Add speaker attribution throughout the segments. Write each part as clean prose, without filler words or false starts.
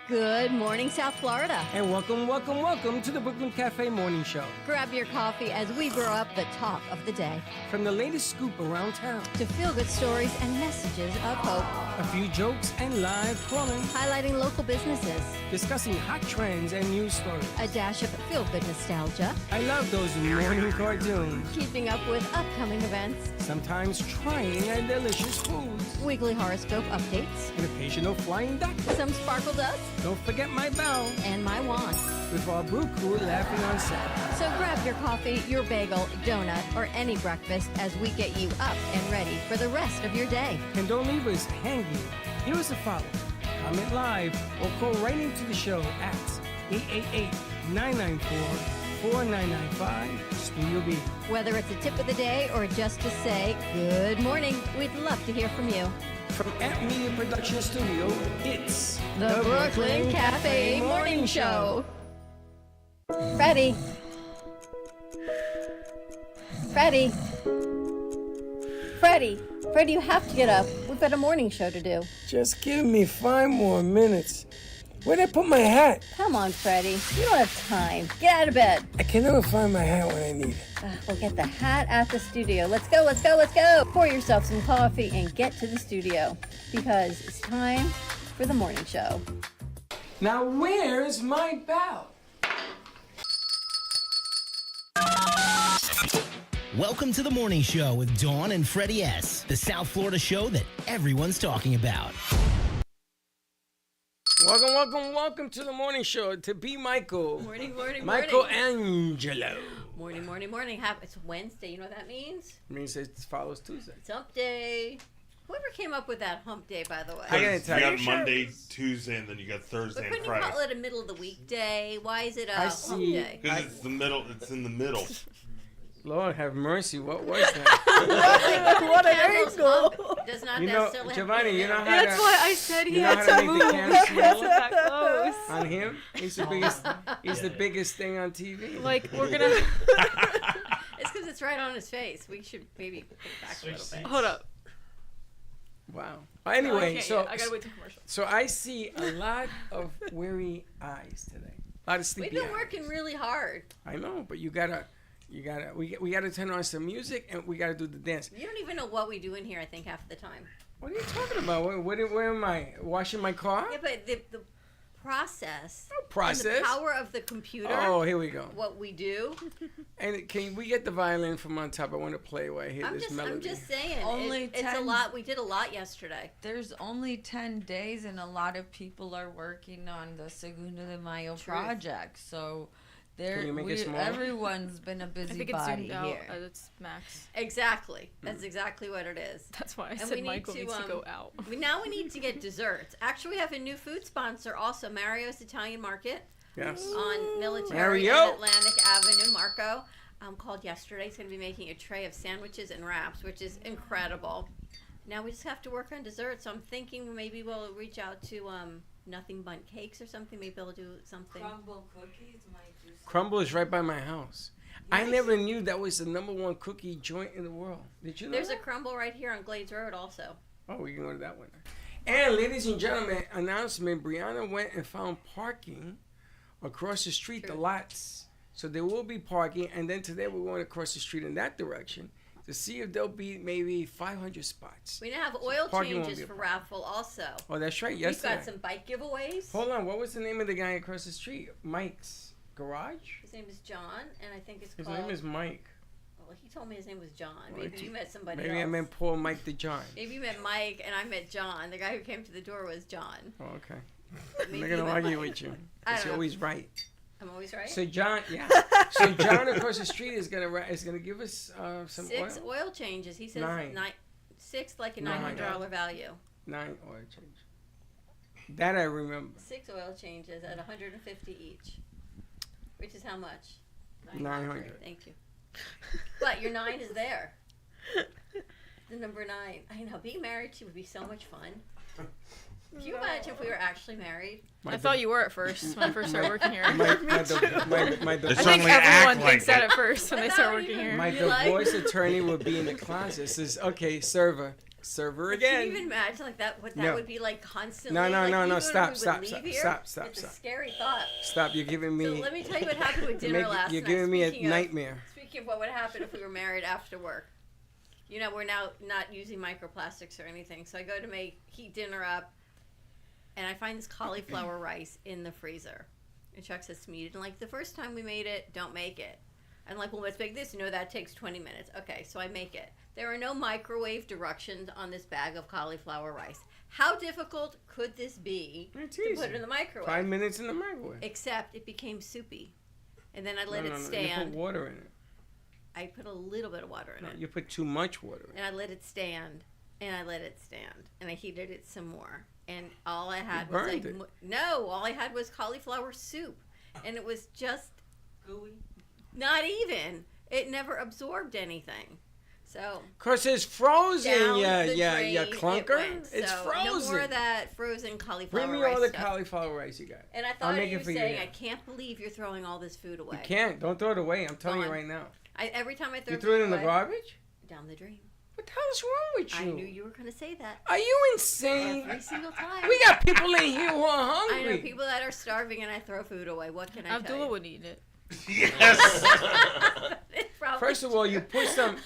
Speaker 1: Good morning, South Florida.
Speaker 2: And welcome to the Brooklyn Cafe Morning Show.
Speaker 1: Grab your coffee as we brew up the talk of the day.
Speaker 2: From the latest scoop around town
Speaker 1: to feel-good stories and messages of hope.
Speaker 2: A few jokes and live calling.
Speaker 1: Highlighting local businesses.
Speaker 2: Discussing hot trends and news stories.
Speaker 1: A dash of feel-good nostalgia.
Speaker 2: I love those morning cartoons.
Speaker 1: Keeping up with upcoming events.
Speaker 2: Sometimes trying and delicious foods.
Speaker 1: Weekly horoscope updates.
Speaker 2: An occasional flying duck.
Speaker 1: Some sparkle dust.
Speaker 2: Don't forget my bell.
Speaker 1: And my wand.
Speaker 2: With our brew crew laughing on set.
Speaker 1: So grab your coffee, your bagel, donut, or any breakfast as we get you up and ready for the rest of your day.
Speaker 2: And don't leave us hanging. Give us a follow. Comment live or call right into the show at 888-994-4995 Studio B.
Speaker 1: Whether it's a tip of the day or just to say good morning, we'd love to hear from you.
Speaker 2: From Amp Media Production Studio, it's
Speaker 1: the Brooklyn Cafe Morning Show. Freddie, you have to get up. We've got a morning show to do.
Speaker 2: Just give me 5 more minutes. Where'd I put my hat?
Speaker 1: Come on, Freddie. You don't have time. Get out of bed.
Speaker 2: I can never find my hat when I need it.
Speaker 1: We'll get the hat at the studio. Let's go. Pour yourself some coffee and get to the studio because it's time for the morning show.
Speaker 2: Now, where's my bell?
Speaker 3: Welcome to the morning show with Dawn and Freddie S., the South Florida show that everyone's talking about.
Speaker 2: Welcome to the morning show. To be Michael.
Speaker 1: Morning.
Speaker 2: Michelangelo.
Speaker 1: Morning. It's Wednesday. You know what that means?
Speaker 2: It means it follows Tuesday.
Speaker 1: It's hump day. Whoever came up with that hump day, by the way?
Speaker 2: I gotta tell you.
Speaker 4: You got Monday, Tuesday, and then you got Thursday and Friday.
Speaker 1: Couldn't you call it a middle of the weekday? Why is it a hump day?
Speaker 4: Because it's the middle. It's in the middle.
Speaker 2: Lord have mercy. What was that?
Speaker 1: What an angle. Does not necessarily
Speaker 2: Giovanni, you know how
Speaker 5: That's
Speaker 2: to,
Speaker 5: why I said he had
Speaker 2: to
Speaker 5: to
Speaker 2: make
Speaker 5: move
Speaker 2: the camera small
Speaker 5: that close.
Speaker 2: on him? He's the biggest thing on TV.
Speaker 5: Like, we're gonna...
Speaker 1: It's because it's right on his face. We should maybe put it back a little bit.
Speaker 5: Hold up.
Speaker 2: Wow. Anyway,
Speaker 5: I gotta wait till commercial.
Speaker 2: So I see a lot of weary eyes today. A lot of sleepy
Speaker 1: We've been
Speaker 2: eyes.
Speaker 1: working really hard.
Speaker 2: I know, but we gotta turn on some music and we gotta do the dance.
Speaker 1: You don't even know what we do in here, I think, half of the time.
Speaker 2: What are you talking about? Where am I? Washing my car?
Speaker 1: Yeah, but the process.
Speaker 2: No process.
Speaker 1: And the power of the computer.
Speaker 2: Oh, here we go.
Speaker 1: What we do.
Speaker 2: And can we get the violin from on top? I want to play while I hear this melody.
Speaker 1: I'm just saying. It's a lot. We did a lot yesterday.
Speaker 6: There's only 10 days, and a lot of people are working on the Segundo de Mayo project. So everyone's been a busybody here.
Speaker 5: It's max.
Speaker 1: Exactly. That's exactly what it is.
Speaker 5: That's why I said Michael needs to go out.
Speaker 1: Now we need to get desserts. Actually, we have a new food sponsor also, Mario's Italian Market.
Speaker 2: Yes.
Speaker 1: On Military and Atlantic Avenue. Marco called yesterday. He's going to be making a tray of sandwiches and wraps, which is incredible. Now we just have to work on dessert. So I'm thinking maybe we'll reach out to Nothing Bundt Cakes or something. Maybe they'll do something.
Speaker 6: Crumble cookies might do something.
Speaker 2: Crumble is right by my house. Nice. I never knew that was the #1 cookie joint in the world. Did you know
Speaker 1: There's
Speaker 2: that?
Speaker 1: a Crumble right here on Glades Road also.
Speaker 2: Oh, we can go to that one. And ladies and gentlemen, announcement, Brianna went and found parking across the street, the lots. So there will be parking. And then today we're going across the street in that direction to see if there'll be maybe 500 spots.
Speaker 1: We now have oil changes for raffle also.
Speaker 2: Oh, that's right. Yesterday.
Speaker 1: We've got some bike giveaways.
Speaker 2: Hold on. What was the name of the guy across the street? Mike's Garage?
Speaker 1: His name is John, and I think it's
Speaker 2: His
Speaker 1: called...
Speaker 2: name is Mike.
Speaker 1: Well, he told me his name was John. Maybe you met somebody
Speaker 2: maybe
Speaker 1: else.
Speaker 2: I meant Paul Mike the John.
Speaker 1: Maybe you met Mike, and I met John. The guy who came to the door was John.
Speaker 2: Oh, okay. I'm not going to argue with you. Because you're always right.
Speaker 1: I'm always right?
Speaker 2: So John, So John across the street is gonna give us some
Speaker 1: 6 oil changes. He says 6 like a $900 value.
Speaker 2: 9 oil changes. That I remember.
Speaker 1: 6 oil changes at $150 each, which is how much?
Speaker 2: 900.
Speaker 1: Thank you. But your 9 is there. The number 9. I know. Being married to you would be so much fun. Can you imagine if we were actually married?
Speaker 5: I thought you were at first when I first started working here.
Speaker 2: My
Speaker 5: I think everyone thinks that at first when they start working here.
Speaker 2: My divorce attorney would be in the closet. Says, "Okay, server, Server
Speaker 1: Can
Speaker 2: again.
Speaker 1: you even imagine like that? What that
Speaker 2: No.
Speaker 1: would be like constantly?
Speaker 2: No,
Speaker 1: like,
Speaker 2: no.
Speaker 1: even when
Speaker 2: Stop.
Speaker 1: we would leave here, It's a scary thought.
Speaker 2: Stop. You're giving me.
Speaker 1: So let me tell you what happened with dinner last
Speaker 2: You're
Speaker 1: night.
Speaker 2: giving me a
Speaker 1: Speaking of-
Speaker 2: nightmare.
Speaker 1: Speaking of what would happen if we were married after work. You know, we're now not using microplastics or anything. So I go to heat dinner up, and I find this cauliflower rice in the freezer. And Chuck says to me, "You didn't like the first time we made it, don't make it." I'm like, "Well, let's make this." You know, that takes 20 minutes. Okay, so I make it. There are no microwave directions on this bag of cauliflower rice. How difficult could this be
Speaker 2: It's
Speaker 1: to
Speaker 2: easy.
Speaker 1: put it in the microwave?
Speaker 2: 5 minutes in the microwave.
Speaker 1: Except it became soupy. And then I let
Speaker 2: No,
Speaker 1: it
Speaker 2: You
Speaker 1: stand.
Speaker 2: put water in it.
Speaker 1: I put a little bit of water in
Speaker 2: No,
Speaker 1: it.
Speaker 2: you put too much water in it.
Speaker 1: And I let it stand. And I let it stand. And I heated it some more. And all I had was
Speaker 2: burned
Speaker 1: like...
Speaker 2: it.
Speaker 1: No, all I had was cauliflower soup. And it was just...
Speaker 6: Gooey.
Speaker 1: Not even. It never absorbed anything. So...
Speaker 2: Cause it's frozen,
Speaker 1: down
Speaker 2: yeah,
Speaker 1: the drain
Speaker 2: clunker.
Speaker 1: it went.
Speaker 2: It's
Speaker 1: So
Speaker 2: frozen.
Speaker 1: No more of that frozen cauliflower
Speaker 2: Bring me
Speaker 1: rice
Speaker 2: all the
Speaker 1: stuff.
Speaker 2: cauliflower rice you got.
Speaker 1: And I
Speaker 2: I'll
Speaker 1: thought
Speaker 2: make
Speaker 1: you
Speaker 2: it
Speaker 1: were
Speaker 2: for you
Speaker 1: saying,
Speaker 2: now.
Speaker 1: I can't believe you're throwing all this food away.
Speaker 2: You can't. Don't throw it away. I'm telling you
Speaker 1: Gone.
Speaker 2: right now.
Speaker 1: Every time I throw
Speaker 2: You threw it
Speaker 1: food
Speaker 2: in the
Speaker 1: away,
Speaker 2: garbage?
Speaker 1: down the drain.
Speaker 2: What the hell is wrong with
Speaker 1: I
Speaker 2: you?
Speaker 1: knew you were going to say that.
Speaker 2: Are you insane?
Speaker 1: Every single time.
Speaker 2: We got people in here who are
Speaker 1: I
Speaker 2: hungry.
Speaker 1: know people that are starving and I throw food away. What can I tell
Speaker 5: Abdullah
Speaker 1: you?
Speaker 5: would eat it.
Speaker 4: Yes.
Speaker 1: It's probably
Speaker 2: First of all, you put some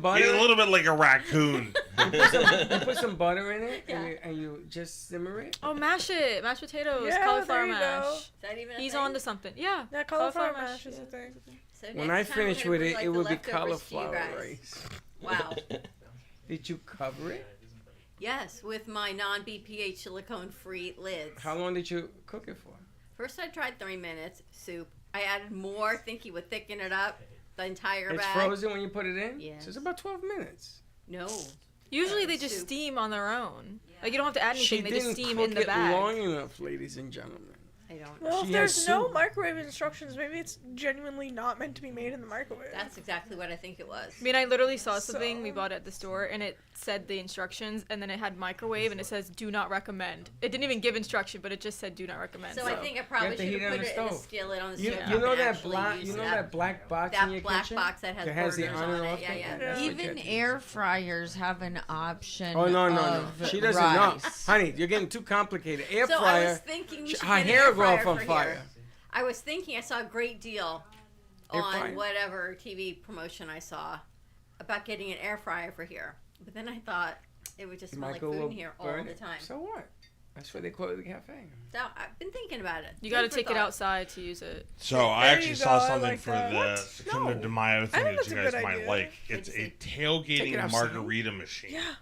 Speaker 2: butter.
Speaker 4: He's a little bit like a raccoon.
Speaker 2: You put some butter in it,
Speaker 1: Yeah.
Speaker 2: and you just simmer it.
Speaker 5: Oh, mash it. Mashed potatoes.
Speaker 7: Yeah,
Speaker 5: cauliflower
Speaker 7: there you
Speaker 5: mash.
Speaker 7: go.
Speaker 1: Is that even a
Speaker 5: He's
Speaker 1: thing?
Speaker 5: on to something. Yeah.
Speaker 7: Yeah, cauliflower
Speaker 5: Cauliflower
Speaker 7: mash is
Speaker 5: yeah.
Speaker 7: a thing.
Speaker 1: So
Speaker 2: When I
Speaker 1: next time I'm
Speaker 2: finish
Speaker 1: gonna
Speaker 2: with
Speaker 1: bring,
Speaker 2: it,
Speaker 1: like,
Speaker 2: it
Speaker 1: the
Speaker 2: will be
Speaker 1: leftovers to you
Speaker 2: cauliflower
Speaker 1: guys.
Speaker 2: rice.
Speaker 1: Wow.
Speaker 2: Did you cover it?
Speaker 1: Yes, with my non-BPH silicone-free lids.
Speaker 2: How long did you cook it for?
Speaker 1: First I tried 3 minutes, soup. I added more, thinking would thicken it up, the entire
Speaker 2: It's
Speaker 1: bag.
Speaker 2: frozen when you put it in?
Speaker 1: Yes.
Speaker 2: So it's about 12 minutes.
Speaker 1: No.
Speaker 5: Usually they just
Speaker 1: Soup.
Speaker 5: steam on their own. Like you don't have to add
Speaker 2: She
Speaker 5: anything. They just
Speaker 2: didn't
Speaker 5: steam
Speaker 2: cook
Speaker 5: in the
Speaker 2: it
Speaker 5: bag.
Speaker 2: long enough, ladies and gentlemen.
Speaker 1: I don't know.
Speaker 7: Well,
Speaker 2: She
Speaker 7: if there's
Speaker 2: has
Speaker 7: no
Speaker 2: soup.
Speaker 7: microwave instructions, maybe it's genuinely not meant to be made in the microwave.
Speaker 1: That's exactly what I think it was.
Speaker 5: I mean, I literally saw something
Speaker 7: So-
Speaker 5: we bought at the store, and it said the instructions, and then it had microwave, and it says do not recommend. It didn't even give instruction, but it just said do not recommend.
Speaker 1: So I think I
Speaker 2: You
Speaker 1: probably
Speaker 2: have to
Speaker 1: should
Speaker 2: heat
Speaker 1: have
Speaker 2: it on
Speaker 1: put
Speaker 2: the
Speaker 1: it in a
Speaker 2: stove.
Speaker 1: skillet on the
Speaker 2: You,
Speaker 1: stove.
Speaker 2: you know
Speaker 1: and
Speaker 2: that
Speaker 1: actually
Speaker 2: black
Speaker 1: use
Speaker 2: you know
Speaker 1: that,
Speaker 2: that black box
Speaker 1: that
Speaker 2: in your
Speaker 1: black
Speaker 2: kitchen
Speaker 1: box that has
Speaker 2: that has the
Speaker 1: burners
Speaker 2: on and
Speaker 1: on
Speaker 2: off
Speaker 1: it. Yeah,
Speaker 2: thing?
Speaker 1: yeah.
Speaker 2: That's what you
Speaker 6: Even
Speaker 2: have to do.
Speaker 6: air fryers have an option.
Speaker 2: Oh no.
Speaker 6: of
Speaker 2: She doesn't know,
Speaker 6: rice.
Speaker 2: honey. You're getting too complicated. Air
Speaker 1: So I
Speaker 2: fryer.
Speaker 1: was thinking we should
Speaker 2: Her
Speaker 1: get an
Speaker 2: hair
Speaker 1: air
Speaker 2: will go off
Speaker 1: fryer
Speaker 2: on
Speaker 1: for
Speaker 2: fire.
Speaker 1: here. I was thinking I saw a great deal
Speaker 2: Air fryer.
Speaker 1: on whatever TV promotion I saw about getting an air fryer for here. But then I thought it would just smell like
Speaker 2: Michael
Speaker 1: food
Speaker 2: will
Speaker 1: in here all
Speaker 2: burn
Speaker 1: the
Speaker 2: it.
Speaker 1: time.
Speaker 2: So what? That's what they call it the cafe.
Speaker 1: So I've been thinking about it.
Speaker 5: you got to
Speaker 1: Food for
Speaker 5: take it
Speaker 1: thought.
Speaker 5: outside to use it.
Speaker 4: So I
Speaker 7: There
Speaker 4: actually
Speaker 7: you
Speaker 4: saw
Speaker 7: go, I
Speaker 4: something
Speaker 7: like
Speaker 4: for
Speaker 7: that.
Speaker 4: the
Speaker 7: What?
Speaker 4: Cinco
Speaker 7: No.
Speaker 4: de Mayo
Speaker 7: I
Speaker 4: thing
Speaker 7: think
Speaker 4: that you
Speaker 7: that's a
Speaker 4: guys
Speaker 7: good
Speaker 4: might
Speaker 7: idea.
Speaker 4: like. It's a
Speaker 2: Take it
Speaker 4: tailgating
Speaker 2: outside.
Speaker 4: margarita machine.
Speaker 7: Yeah.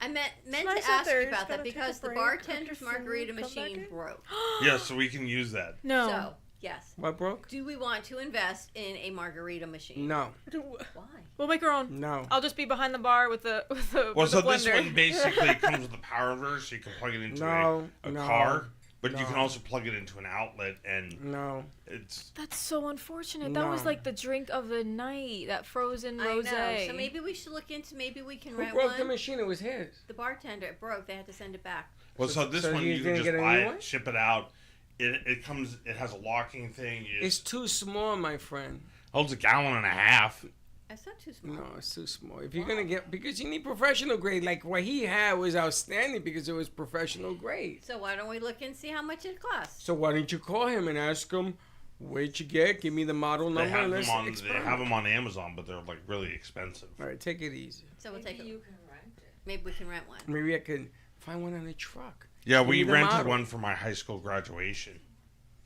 Speaker 1: I meant
Speaker 7: nice
Speaker 1: to
Speaker 7: out
Speaker 1: ask
Speaker 7: there.
Speaker 1: you
Speaker 7: You
Speaker 1: about
Speaker 7: just
Speaker 1: that
Speaker 7: gotta take a
Speaker 1: because the
Speaker 7: break,
Speaker 1: bartender's
Speaker 7: cook your food,
Speaker 1: margarita
Speaker 7: come back
Speaker 1: machine
Speaker 7: in.
Speaker 1: broke.
Speaker 4: Yeah, so we can use that.
Speaker 5: No.
Speaker 1: So, yes.
Speaker 2: What broke?
Speaker 1: Do we want to invest in a margarita machine?
Speaker 2: No.
Speaker 1: Why?
Speaker 5: We'll make our own.
Speaker 2: No.
Speaker 5: I'll just be behind the bar with the
Speaker 4: Well,
Speaker 5: with
Speaker 4: so
Speaker 5: the
Speaker 4: this
Speaker 5: blender.
Speaker 4: one basically comes with a power inverter, so you can plug it into
Speaker 2: No,
Speaker 4: a
Speaker 2: no,
Speaker 4: car, but you
Speaker 2: no.
Speaker 4: can also plug it into an outlet, and
Speaker 2: No.
Speaker 4: it's
Speaker 5: That's so unfortunate. That was
Speaker 2: No.
Speaker 5: like the drink of the night. That frozen
Speaker 1: I
Speaker 5: rosé.
Speaker 1: know. So maybe we should look into maybe we can
Speaker 2: Who
Speaker 1: rent
Speaker 2: broke
Speaker 1: one.
Speaker 2: the machine? It was his.
Speaker 1: The bartender, it broke. They had to send it back.
Speaker 4: well. So this one
Speaker 2: you
Speaker 4: you can
Speaker 2: didn't
Speaker 4: just
Speaker 2: get a
Speaker 4: buy
Speaker 2: new
Speaker 4: it,
Speaker 2: one?
Speaker 4: ship it out. It comes. It has a locking thing.
Speaker 2: It's too small, my friend.
Speaker 4: holds a gallon and a half.
Speaker 1: That's not too small.
Speaker 2: No, it's too small. If you're gonna get, because you need professional grade. Like what he had was outstanding because it was professional grade.
Speaker 1: So why don't we look and see how much it costs?
Speaker 2: So why don't you call him and ask him, where'd you get? Give me the model
Speaker 4: They
Speaker 2: number
Speaker 4: have
Speaker 2: and
Speaker 4: them
Speaker 2: let's
Speaker 4: on. They
Speaker 2: experiment.
Speaker 4: have them on Amazon, but they're like really expensive.
Speaker 2: All right, take it easy.
Speaker 1: So we'll take
Speaker 6: Maybe
Speaker 1: it.
Speaker 6: you can rent it.
Speaker 1: Maybe we can rent one.
Speaker 2: Maybe I can find one on the truck.
Speaker 4: Yeah,
Speaker 2: Give
Speaker 4: we
Speaker 2: me the
Speaker 4: rented
Speaker 2: model.
Speaker 4: one for my high school graduation.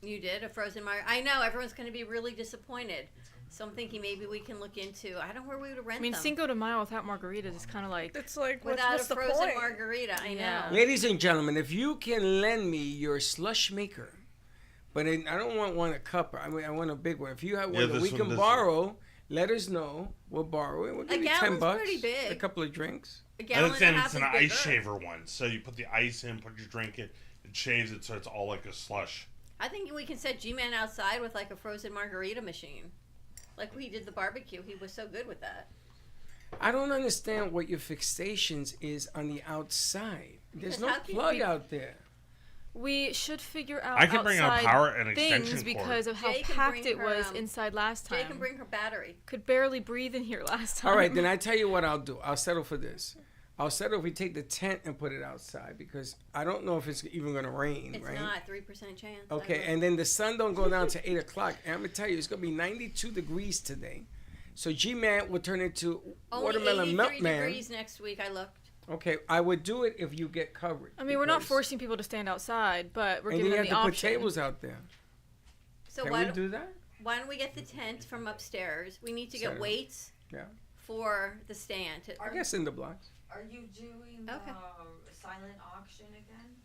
Speaker 1: You did a frozen margarita. I know everyone's going to be really disappointed. So I'm thinking maybe we can look into. I don't know where we would rent
Speaker 5: I mean,
Speaker 1: them.
Speaker 5: Cinco de Mayo without margaritas is kind of like.
Speaker 7: It's like,
Speaker 1: Without
Speaker 7: what's
Speaker 1: a
Speaker 7: the
Speaker 1: frozen
Speaker 7: point?
Speaker 1: margarita. I know.
Speaker 5: Yeah.
Speaker 2: Ladies and gentlemen, if you can lend me your slush maker, but I don't want one a cup. I mean, I want a big one. If you have one
Speaker 4: Yeah,
Speaker 2: that
Speaker 4: this
Speaker 2: we
Speaker 4: one,
Speaker 2: can
Speaker 4: this
Speaker 2: borrow, let us know. We'll borrow it. We'll give you
Speaker 1: gallon's
Speaker 2: $10.
Speaker 1: pretty big.
Speaker 2: A couple of drinks.
Speaker 1: A
Speaker 4: And
Speaker 1: gallon
Speaker 4: it's,
Speaker 1: and a
Speaker 4: it's
Speaker 1: half
Speaker 4: an
Speaker 1: is
Speaker 4: ice
Speaker 1: bigger.
Speaker 4: shaver one. So you put the ice in, put your drink in, it shaves it so it's all like a slush.
Speaker 1: I think we can set G-Man outside with like a frozen margarita machine. Like we did the barbecue. He was so good with that.
Speaker 2: I don't understand what your fixations is on the outside. There's
Speaker 1: Because
Speaker 2: no
Speaker 1: how can
Speaker 2: plug
Speaker 1: we-
Speaker 2: out there.
Speaker 5: We should figure out
Speaker 4: I can bring a
Speaker 5: outside
Speaker 4: power and
Speaker 5: things
Speaker 4: extension cord.
Speaker 5: because of how
Speaker 1: Jay can
Speaker 5: packed
Speaker 1: bring
Speaker 5: it
Speaker 1: her,
Speaker 5: was inside last time.
Speaker 1: Jay can bring her battery.
Speaker 5: Could barely breathe in here last time.
Speaker 2: All right, then I tell you what I'll do. I'll settle for this. I'll settle if we take the tent and put it outside because I don't know if it's even going to rain,
Speaker 1: It's
Speaker 2: right?
Speaker 1: not 3% chance.
Speaker 2: Okay, and then the sun don't go down to 8 o'clock. And I'm going to tell you, it's going to be 92 degrees today. So G-Man will turn into
Speaker 1: only
Speaker 2: Watermelon
Speaker 1: 83
Speaker 2: Milkman.
Speaker 1: degrees next week. I looked.
Speaker 2: Okay, I would do it if you get covered.
Speaker 5: I mean, we're not
Speaker 2: because-
Speaker 5: forcing people to stand outside, but we're
Speaker 2: And then
Speaker 5: giving
Speaker 2: you
Speaker 5: them
Speaker 2: have
Speaker 5: the
Speaker 2: to put
Speaker 5: option.
Speaker 2: tables out there.
Speaker 1: So
Speaker 2: Can
Speaker 1: why
Speaker 2: we
Speaker 1: don't,
Speaker 2: do that?
Speaker 1: why don't we get the tent from upstairs? We need to
Speaker 2: Set
Speaker 1: get
Speaker 2: it up.
Speaker 1: weights
Speaker 2: Yeah.
Speaker 1: for the stand.
Speaker 2: I guess in the blocks.
Speaker 6: Are you doing
Speaker 1: Okay.
Speaker 6: silent auction again?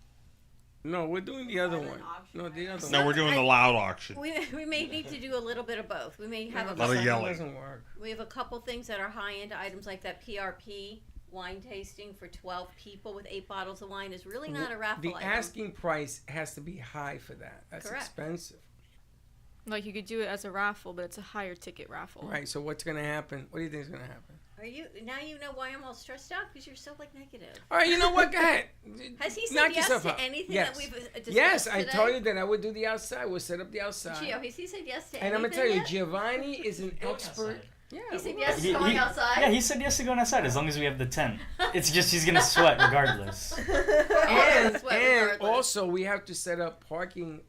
Speaker 2: No, we're doing the other
Speaker 6: Silent
Speaker 2: one.
Speaker 6: auction,
Speaker 2: No, the
Speaker 6: right?
Speaker 2: other
Speaker 4: No,
Speaker 2: one.
Speaker 4: we're doing the loud auction.
Speaker 1: We may need to do a little bit of both. We may have
Speaker 2: No,
Speaker 1: a
Speaker 4: Lot of
Speaker 2: the second
Speaker 4: yelling.
Speaker 2: doesn't work.
Speaker 1: We have a couple things that are high-end items like that PRP wine tasting for 12 people with 8 bottles of wine is really not a raffle
Speaker 2: The
Speaker 1: item.
Speaker 2: asking price has to be high for that. That's
Speaker 1: Correct.
Speaker 2: expensive.
Speaker 5: Like, you could do it as a raffle, but it's a higher ticket raffle.
Speaker 2: Right, so what's going to happen? What do you think is going to happen?
Speaker 1: Are you now? You know why I'm all stressed out because you're so like negative.
Speaker 2: All right, you know what? Go ahead.
Speaker 1: Has he said
Speaker 2: Knock
Speaker 1: yes
Speaker 2: yourself
Speaker 1: to
Speaker 2: out.
Speaker 1: anything
Speaker 2: Yes.
Speaker 1: that we've discussed
Speaker 2: Yes, I
Speaker 1: today?
Speaker 2: told you that I would do the outside. We'll set up the outside.
Speaker 1: Gio, has he said yes to
Speaker 2: And I'm
Speaker 1: anything
Speaker 2: going to tell you,
Speaker 1: yet?
Speaker 2: Giovanni is an
Speaker 8: Going
Speaker 2: expert.
Speaker 8: outside.
Speaker 2: Yeah.
Speaker 1: He said
Speaker 2: we'll-
Speaker 1: yes to going outside.
Speaker 8: Yeah, he said yes to going outside as long as we have the tent. It's just he's gonna sweat regardless.
Speaker 2: And,
Speaker 1: Sweat
Speaker 2: and
Speaker 1: regardless.
Speaker 2: also, we have to set up parking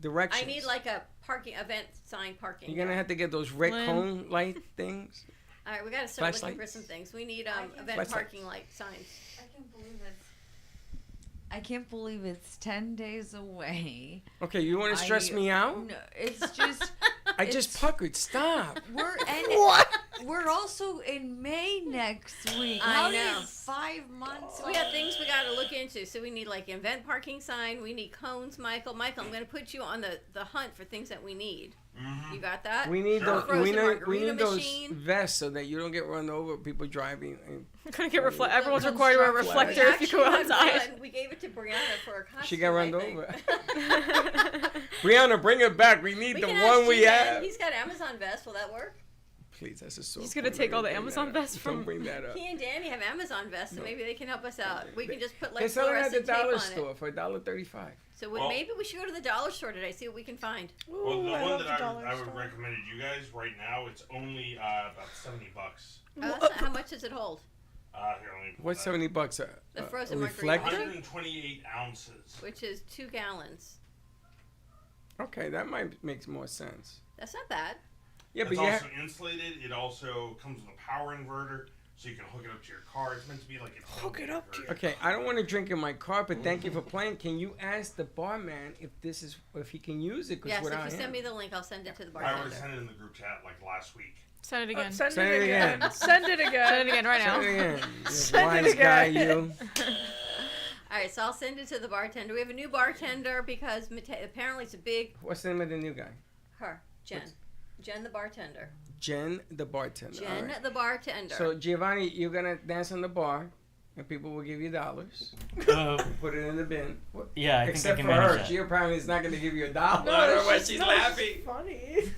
Speaker 2: directions.
Speaker 1: I need like a parking event sign parking.
Speaker 2: You're going to have to get those red
Speaker 5: Lynn.
Speaker 2: cone light things.
Speaker 1: All right, we got to start looking for
Speaker 2: Flashlights?
Speaker 1: some things. We need event
Speaker 2: Flashlights.
Speaker 1: parking light signs.
Speaker 6: I can't believe it's 10 days away.
Speaker 2: Okay, you want to stress me out?
Speaker 6: No, it's just
Speaker 2: I just
Speaker 6: it's-
Speaker 2: puckered. Stop.
Speaker 6: we're also in May next week.
Speaker 1: I
Speaker 6: How
Speaker 1: know.
Speaker 6: did 5 months?
Speaker 1: So we got things we got to look into. So we need like event parking sign. We need cones, Michael. Michael, I'm going to put you on the hunt for things that we need. You got that?
Speaker 2: We need
Speaker 4: Sure.
Speaker 2: those.
Speaker 1: Frozen
Speaker 2: We
Speaker 1: margarita
Speaker 2: need those
Speaker 1: machine.
Speaker 2: vests so that you don't get run over. People driving. And
Speaker 5: You're gonna get everyone's
Speaker 1: Well,
Speaker 5: required to wear a
Speaker 2: construction
Speaker 5: reflector if you go
Speaker 1: Actually,
Speaker 5: outside.
Speaker 1: we gave it to Brianna for a costume.
Speaker 2: she got run
Speaker 1: I think.
Speaker 2: over. Brianna, bring it back. We need
Speaker 1: We
Speaker 2: the
Speaker 1: can
Speaker 2: one
Speaker 1: ask
Speaker 2: we
Speaker 1: G-Man.
Speaker 2: have.
Speaker 1: He's got Amazon vest. Will that work?
Speaker 2: Please, that's a sore
Speaker 5: He's gonna
Speaker 2: point.
Speaker 5: take all
Speaker 2: Don't
Speaker 5: the
Speaker 2: bring
Speaker 5: Amazon
Speaker 2: that up.
Speaker 5: vests from-
Speaker 2: Don't bring that up.
Speaker 1: He and Danny have Amazon vests, so maybe they can help us out. We can just put like
Speaker 2: They're selling at the
Speaker 1: fluorescent tape
Speaker 2: dollar
Speaker 1: on
Speaker 2: store
Speaker 1: it.
Speaker 2: for $1.35.
Speaker 1: So
Speaker 4: Well-
Speaker 1: maybe we should go to the dollar store today, see what we can find.
Speaker 4: Well, the
Speaker 7: Ooh, I
Speaker 4: one
Speaker 7: love
Speaker 4: that
Speaker 7: the dollar
Speaker 4: I would
Speaker 7: store.
Speaker 4: recommend to you guys right now, it's only about $70.
Speaker 1: Oh, that's not, how much does it hold?
Speaker 4: Here, let me pull
Speaker 2: What's
Speaker 4: that.
Speaker 2: $70?
Speaker 1: The
Speaker 2: A
Speaker 1: frozen margarita.
Speaker 2: reflector?
Speaker 4: 128 ounces.
Speaker 1: Which is 2 gallons.
Speaker 2: Okay, that might make more sense.
Speaker 1: That's not bad.
Speaker 2: Yeah,
Speaker 4: It's
Speaker 2: but you
Speaker 4: also
Speaker 2: have,
Speaker 4: insulated. It also comes with a power inverter, so you can hook it up to your car. It's meant to be like a
Speaker 7: Hook it up to your-
Speaker 2: okay. I don't want to drink in my car, but thank you for playing. Can you ask the barman if he can use it? 'Cause
Speaker 1: Yes, if
Speaker 2: without
Speaker 1: you
Speaker 2: him-
Speaker 1: send me the link, I'll send it to the
Speaker 4: I already
Speaker 1: bartender.
Speaker 4: sent it in the group chat like last week.
Speaker 5: Send it again.
Speaker 7: Send
Speaker 2: Send
Speaker 7: it
Speaker 2: it
Speaker 7: again.
Speaker 2: again.
Speaker 7: Send it again.
Speaker 5: Send it again right now.
Speaker 2: Send it again. You
Speaker 7: Send it
Speaker 2: wise guy,
Speaker 7: again.
Speaker 2: you.
Speaker 1: All right, so I'll send it to the bartender. We have a new bartender because apparently it's a big
Speaker 2: What's the name of the new guy?
Speaker 1: Jen. Jen the bartender.
Speaker 2: Jen, the bartender. All
Speaker 1: Jen
Speaker 2: right.
Speaker 1: the bartender.
Speaker 2: So Giovanni, you're gonna dance on the bar, and people will give you dollars.
Speaker 8: Uh,
Speaker 2: Put it in the bin.
Speaker 8: yeah, I
Speaker 2: Except
Speaker 8: think
Speaker 2: for
Speaker 8: I can
Speaker 2: her,
Speaker 8: manage that.
Speaker 2: she apparently is not gonna give you a dollar.
Speaker 7: No,
Speaker 2: I don't know
Speaker 7: it's
Speaker 2: why
Speaker 7: just-
Speaker 2: she's
Speaker 7: no, it's
Speaker 2: laughing.
Speaker 7: funny.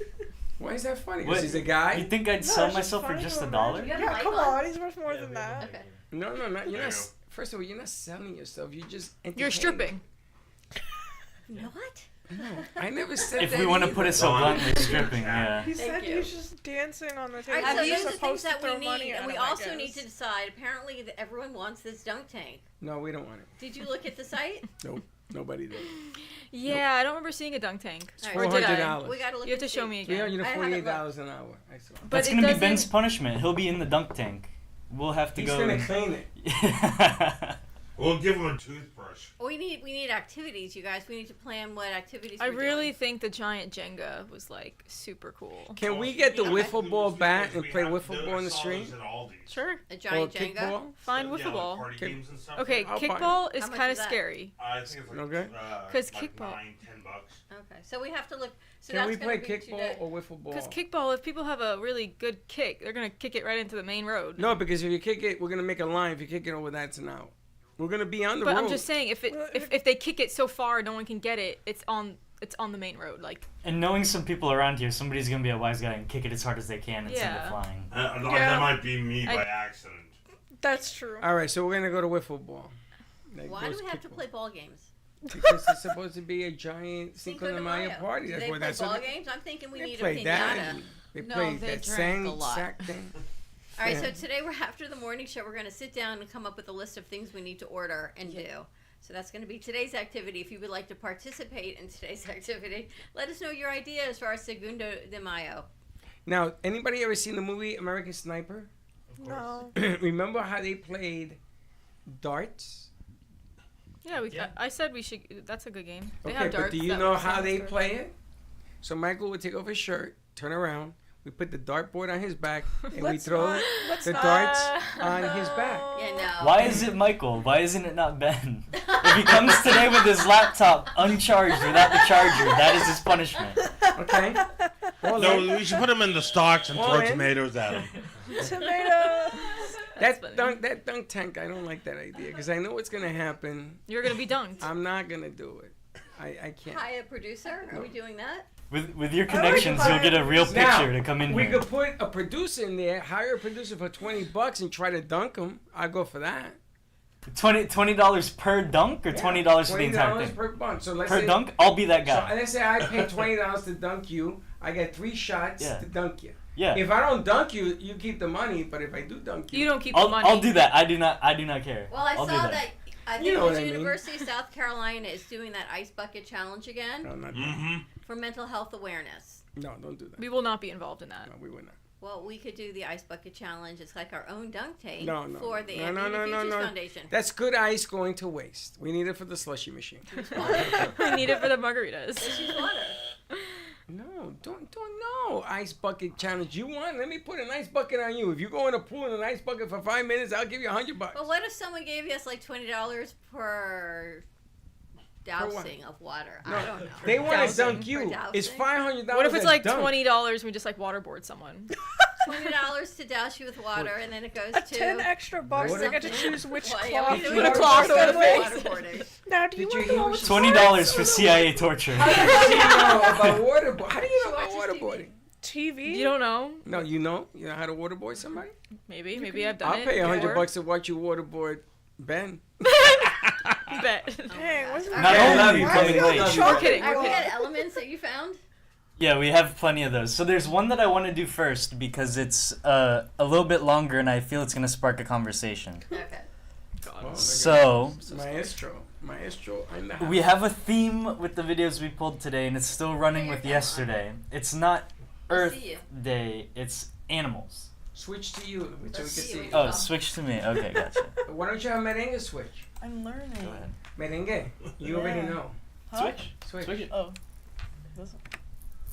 Speaker 2: Why is that funny? 'Cause
Speaker 8: What?
Speaker 2: she's a guy.
Speaker 8: You think I'd
Speaker 7: No,
Speaker 8: sell
Speaker 7: it's just
Speaker 8: myself for
Speaker 7: funny
Speaker 8: just
Speaker 7: to
Speaker 8: a dollar?
Speaker 1: You have a
Speaker 7: Yeah,
Speaker 1: mic
Speaker 7: come
Speaker 1: on?
Speaker 7: on. He's worth more than that.
Speaker 1: Okay.
Speaker 2: No, you're
Speaker 4: There you
Speaker 2: not.
Speaker 4: go.
Speaker 2: First of all, you're not selling yourself. You're just
Speaker 5: You're
Speaker 2: entertaining.
Speaker 5: stripping.
Speaker 1: What?
Speaker 2: No, I never said
Speaker 8: If
Speaker 2: that
Speaker 8: we want to
Speaker 2: either.
Speaker 8: put it so
Speaker 4: Go on.
Speaker 8: bluntly, stripping, yeah.
Speaker 7: He
Speaker 1: Thank
Speaker 7: said
Speaker 1: you.
Speaker 7: he's just dancing on the
Speaker 1: All
Speaker 7: table.
Speaker 1: right, so
Speaker 7: He's
Speaker 1: those are the things
Speaker 7: supposed to
Speaker 1: that we
Speaker 7: throw money
Speaker 1: need,
Speaker 7: at
Speaker 1: and we
Speaker 7: him, I
Speaker 1: also need
Speaker 7: guess.
Speaker 1: to decide. Apparently, that everyone wants this dunk tank.
Speaker 2: No, we don't want it.
Speaker 1: Did you look at the site?
Speaker 2: Nope, nobody did.
Speaker 5: Yeah, I don't remember seeing a dunk tank.
Speaker 2: It's
Speaker 1: All right,
Speaker 5: Or did I?
Speaker 2: $400.
Speaker 1: We got to look.
Speaker 5: You have to
Speaker 1: and
Speaker 5: show
Speaker 1: see.
Speaker 5: me again.
Speaker 1: I haven't
Speaker 2: $348 an hour. I saw.
Speaker 5: But
Speaker 8: That's
Speaker 5: it
Speaker 8: gonna be
Speaker 5: doesn't-
Speaker 8: Ben's punishment. He'll be in the dunk tank. We'll have to
Speaker 2: He's
Speaker 8: go.
Speaker 2: gonna
Speaker 8: and-
Speaker 2: clean it.
Speaker 4: We'll give him a toothbrush.
Speaker 1: We need activities, you guys. We need to plan what activities.
Speaker 5: I
Speaker 1: we're
Speaker 5: really
Speaker 1: doing.
Speaker 5: think the giant Jenga was like super cool.
Speaker 2: Can we get the
Speaker 4: Yeah,
Speaker 2: wiffle ball bat and
Speaker 4: we
Speaker 2: play
Speaker 4: have
Speaker 2: wiffle
Speaker 4: those
Speaker 2: ball in the
Speaker 4: saws
Speaker 2: street?
Speaker 4: at Aldi's.
Speaker 5: Sure.
Speaker 1: a giant
Speaker 2: Or
Speaker 1: Jenga.
Speaker 2: kickball?
Speaker 5: Fine
Speaker 4: Yeah,
Speaker 5: wiffle
Speaker 4: like
Speaker 5: ball.
Speaker 4: party
Speaker 2: Kick-
Speaker 4: games and stuff.
Speaker 5: Okay,
Speaker 2: I'll
Speaker 5: kickball is
Speaker 1: How much
Speaker 5: kind of
Speaker 1: is that?
Speaker 5: scary.
Speaker 4: I think it's like
Speaker 2: Okay.
Speaker 5: 'Cause
Speaker 4: like
Speaker 5: kickball-
Speaker 1: Okay,
Speaker 4: $9-10.
Speaker 1: so we have to look. So
Speaker 2: Can we
Speaker 1: that's gonna
Speaker 2: play
Speaker 1: be
Speaker 2: kickball or wiffle ball?
Speaker 5: Because kickball, if people have a really good kick, they're gonna kick it right into the main road.
Speaker 2: No, because if you kick it, we're gonna make a line. If you kick it over, that's an out. We're gonna be on the
Speaker 5: But
Speaker 2: road.
Speaker 5: I'm just saying, if
Speaker 7: Well,
Speaker 5: if they kick it so far no one can get it, it's on the main road. Like
Speaker 8: And knowing some people around here, somebody's gonna be a wise guy and kick it as hard as they can and send
Speaker 5: Yeah.
Speaker 8: it flying.
Speaker 7: Yeah.
Speaker 4: That might be me
Speaker 5: I-
Speaker 4: by accident.
Speaker 7: That's true.
Speaker 2: All right, so we're gonna go to wiffle ball. Like
Speaker 1: Why do
Speaker 2: those
Speaker 1: we have to
Speaker 2: kickball.
Speaker 1: play ball games?
Speaker 2: Because it's supposed to be a giant Cinco de Mayo
Speaker 1: Mayo.
Speaker 2: party.
Speaker 1: Do
Speaker 2: That's
Speaker 1: they
Speaker 2: what
Speaker 1: play
Speaker 2: that's
Speaker 1: ball
Speaker 2: what
Speaker 1: games? I'm thinking we
Speaker 2: they
Speaker 1: need
Speaker 2: play
Speaker 1: a
Speaker 2: that.
Speaker 1: pinata.
Speaker 2: and They
Speaker 6: No,
Speaker 2: play
Speaker 6: they
Speaker 2: that
Speaker 6: drank
Speaker 2: sang
Speaker 6: a lot.
Speaker 2: sack thing.
Speaker 1: All right, so today we're after the morning show. We're going to sit down and come up with a list of things we need to order and do. So that's going to be today's activity. If you would like to participate in today's activity, let us know your ideas for our Segundo de Mayo.
Speaker 2: Now, anybody ever seen the movie American Sniper?
Speaker 7: No.
Speaker 2: Remember how they played darts?
Speaker 5: Yeah, I said we should. That's a good game. They
Speaker 2: Okay,
Speaker 5: have darts.
Speaker 2: but do you
Speaker 5: that
Speaker 2: know
Speaker 5: would
Speaker 2: how
Speaker 5: sound
Speaker 2: they
Speaker 5: good.
Speaker 2: play it? So Michael would take off his shirt, turn around, we put the dartboard on his back, and we throw the darts on his back.
Speaker 1: Yeah, no.
Speaker 8: Why is it Michael? Why isn't it not Ben? If he comes today with his laptop uncharged without the charger, that is his punishment.
Speaker 2: Okay? Well,
Speaker 4: No, we should put him in the stocks and
Speaker 2: All
Speaker 4: throw
Speaker 2: in.
Speaker 4: tomatoes at him.
Speaker 7: Tomatoes.
Speaker 2: that dunk tank, I don't like that idea because I know what's going to happen.
Speaker 5: You're gonna be dunked.
Speaker 2: I'm not going to do it. I can't.
Speaker 1: Hi, a producer. Are we doing that?
Speaker 8: With your connections, you'll get a real picture
Speaker 2: Now,
Speaker 8: to come in
Speaker 2: we
Speaker 8: here.
Speaker 2: could put a producer in there, hire a producer for $20 and try to dunk him. I'd go for that.
Speaker 8: $20 per dunk or $20 for the entire
Speaker 2: $20
Speaker 8: thing?
Speaker 2: per dunk. So let's
Speaker 8: Per
Speaker 2: say,
Speaker 8: dunk, I'll be that
Speaker 2: So
Speaker 8: guy.
Speaker 2: let's say I pay $20 to dunk you. I get 3 shots
Speaker 8: Yeah.
Speaker 2: to dunk you.
Speaker 8: Yeah.
Speaker 2: If I don't dunk you, you keep the money. But if I do dunk you,
Speaker 5: You don't keep the money.
Speaker 8: I'll do that. I do not care.
Speaker 1: Well, I
Speaker 8: I'll do
Speaker 1: saw that. I think
Speaker 2: You know
Speaker 1: it
Speaker 2: what
Speaker 1: was
Speaker 2: I mean.
Speaker 1: University of South Carolina is doing that ice bucket challenge again
Speaker 2: No, not that.
Speaker 4: Mm-hmm.
Speaker 1: for mental health awareness.
Speaker 2: No, don't do that.
Speaker 5: We will not be involved in that.
Speaker 2: No, we would not.
Speaker 1: Well, we could do the ice bucket challenge. It's like our own dunk tank
Speaker 2: No,
Speaker 1: for the
Speaker 2: no,
Speaker 1: Andy
Speaker 2: no, no,
Speaker 1: Futures
Speaker 2: no.
Speaker 1: Foundation.
Speaker 2: That's good ice going to waste. We need it for the slushy machine.
Speaker 5: We need it for the margaritas.
Speaker 1: She's water.
Speaker 2: No, don't no ice bucket challenge. You want? Let me put an ice bucket on you. If you go in a pool in an ice bucket for 5 minutes, I'll give you $100.
Speaker 1: But what if someone gave us like $20 per dousing of water? I don't know.
Speaker 2: They want to
Speaker 5: Dousing.
Speaker 2: dunk you.
Speaker 1: For dousing?
Speaker 2: It's $500.
Speaker 5: What if it's
Speaker 2: a
Speaker 5: like
Speaker 2: dunk.
Speaker 5: $20 and we just like waterboard someone?
Speaker 1: $20 to douse you with water, and then it goes
Speaker 7: A
Speaker 1: to
Speaker 7: 10 extra bucks.
Speaker 2: What
Speaker 7: They
Speaker 2: if-
Speaker 7: get to choose which
Speaker 1: Well,
Speaker 7: cloth.
Speaker 1: yeah, we
Speaker 7: to
Speaker 1: do
Speaker 5: Put a
Speaker 1: it
Speaker 5: cloth
Speaker 1: for
Speaker 5: over the
Speaker 1: waterboarding.
Speaker 7: Now, do you
Speaker 2: Did you
Speaker 7: want
Speaker 2: hear
Speaker 7: the one
Speaker 2: what
Speaker 7: with
Speaker 2: she
Speaker 8: $20 for CIA torture.
Speaker 2: How do you know about waterboarding? How do you know
Speaker 1: She
Speaker 2: about
Speaker 1: watches TV.
Speaker 2: waterboarding?
Speaker 7: TV?
Speaker 5: You don't know?
Speaker 2: No, you know how to waterboard somebody?
Speaker 5: Maybe I've done
Speaker 2: I'll
Speaker 5: it.
Speaker 2: pay $100
Speaker 5: before.
Speaker 2: to watch you waterboard Ben.
Speaker 5: Bet.
Speaker 7: Dang, wasn't
Speaker 8: Not
Speaker 7: that-
Speaker 8: only are you coming late.
Speaker 5: We're kidding.
Speaker 1: Are
Speaker 5: We're
Speaker 1: we
Speaker 5: kidding.
Speaker 1: at elements that you found?
Speaker 8: Yeah, we have plenty of those. So there's one that I want to do first because it's a little bit longer and I feel it's going to spark a conversation.
Speaker 1: Okay.
Speaker 8: So
Speaker 2: Maestro, I'm the house.
Speaker 8: we have a theme with the videos we pulled today and it's still running with yesterday. It's not Earth
Speaker 1: see you.
Speaker 8: Day, it's animals.
Speaker 2: Switch to you so we can
Speaker 1: Let's see
Speaker 2: see.
Speaker 1: what
Speaker 8: Oh, switch to me. Okay, gotcha.
Speaker 2: Why don't you have merengue switch?
Speaker 9: I'm learning.
Speaker 8: Go ahead.
Speaker 2: Merengue, you already
Speaker 9: Yeah.
Speaker 2: know.
Speaker 9: Huh?
Speaker 8: Switch?
Speaker 2: Switch.
Speaker 8: Switch it.
Speaker 9: Oh.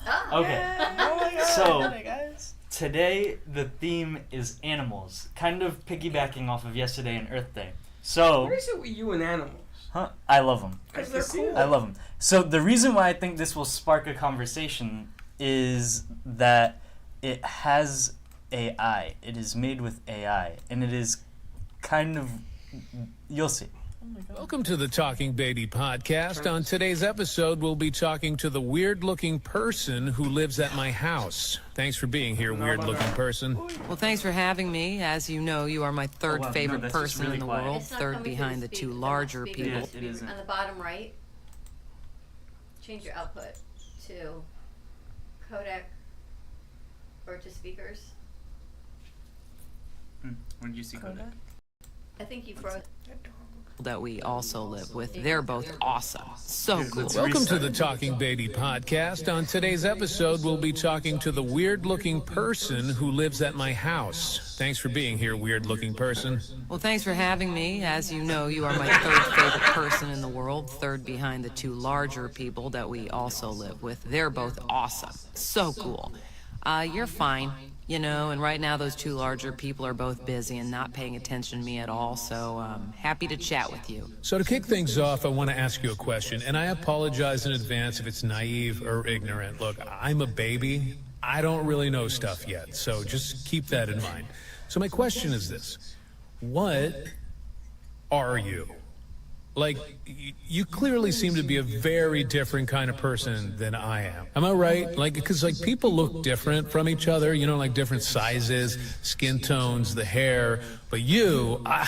Speaker 1: Ah,
Speaker 8: Okay.
Speaker 9: Oh my god.
Speaker 8: So-
Speaker 9: I did it, guys.
Speaker 8: Today, the theme is animals, kind of piggybacking off of yesterday and Earth Day. So,
Speaker 2: What is it with you and animals?
Speaker 8: I love them.
Speaker 2: Because
Speaker 7: they're cool.
Speaker 8: I love them. So the reason why I think this will spark a conversation is that it has AI. It is made with AI, and it is kind of, you'll see.
Speaker 9: Oh my god.
Speaker 10: Welcome to the Talking Baby podcast. On today's episode, we'll be talking to the weird-looking person who lives at my house. Thanks for being here, weird-looking person.
Speaker 11: Well, thanks for having me. As you know, you are my third
Speaker 8: wow, no,
Speaker 11: favorite
Speaker 8: that's just
Speaker 11: person
Speaker 8: really
Speaker 11: in the
Speaker 8: quiet.
Speaker 11: world,
Speaker 1: It's not
Speaker 11: third
Speaker 1: coming
Speaker 11: behind
Speaker 1: through
Speaker 11: the
Speaker 1: speaker,
Speaker 11: two
Speaker 1: not
Speaker 11: larger
Speaker 1: speaker,
Speaker 11: people.
Speaker 8: It is, it isn't.
Speaker 1: On the bottom right, change your output to codec or to speakers.
Speaker 8: When did you see Kodak?
Speaker 1: I think you froze.
Speaker 11: That we also live with. They're both awesome. So cool.
Speaker 10: Welcome to the Talking Baby podcast. On today's episode, we'll be talking to the weird-looking person who lives at my house. Thanks for being here, weird-looking person.
Speaker 11: Well, thanks for having me. As you know, you are my third favorite person in the world, third behind the two larger people that we also live with. They're both awesome. So cool. You're fine. You know, and right now those two larger people are both busy and not paying attention to me at all, so happy to chat with you.
Speaker 10: So to kick things off, I want to ask you a question, and I apologize in advance if it's naive or ignorant. Look, I'm a baby. I don't really know stuff yet, so just keep that in mind. So my question is this. What are you? Like, you clearly seem to be a very different kind of person than I am. Am I right? Like, because, like, people look different from each other, you know, like different sizes, skin tones, the hair. But you, I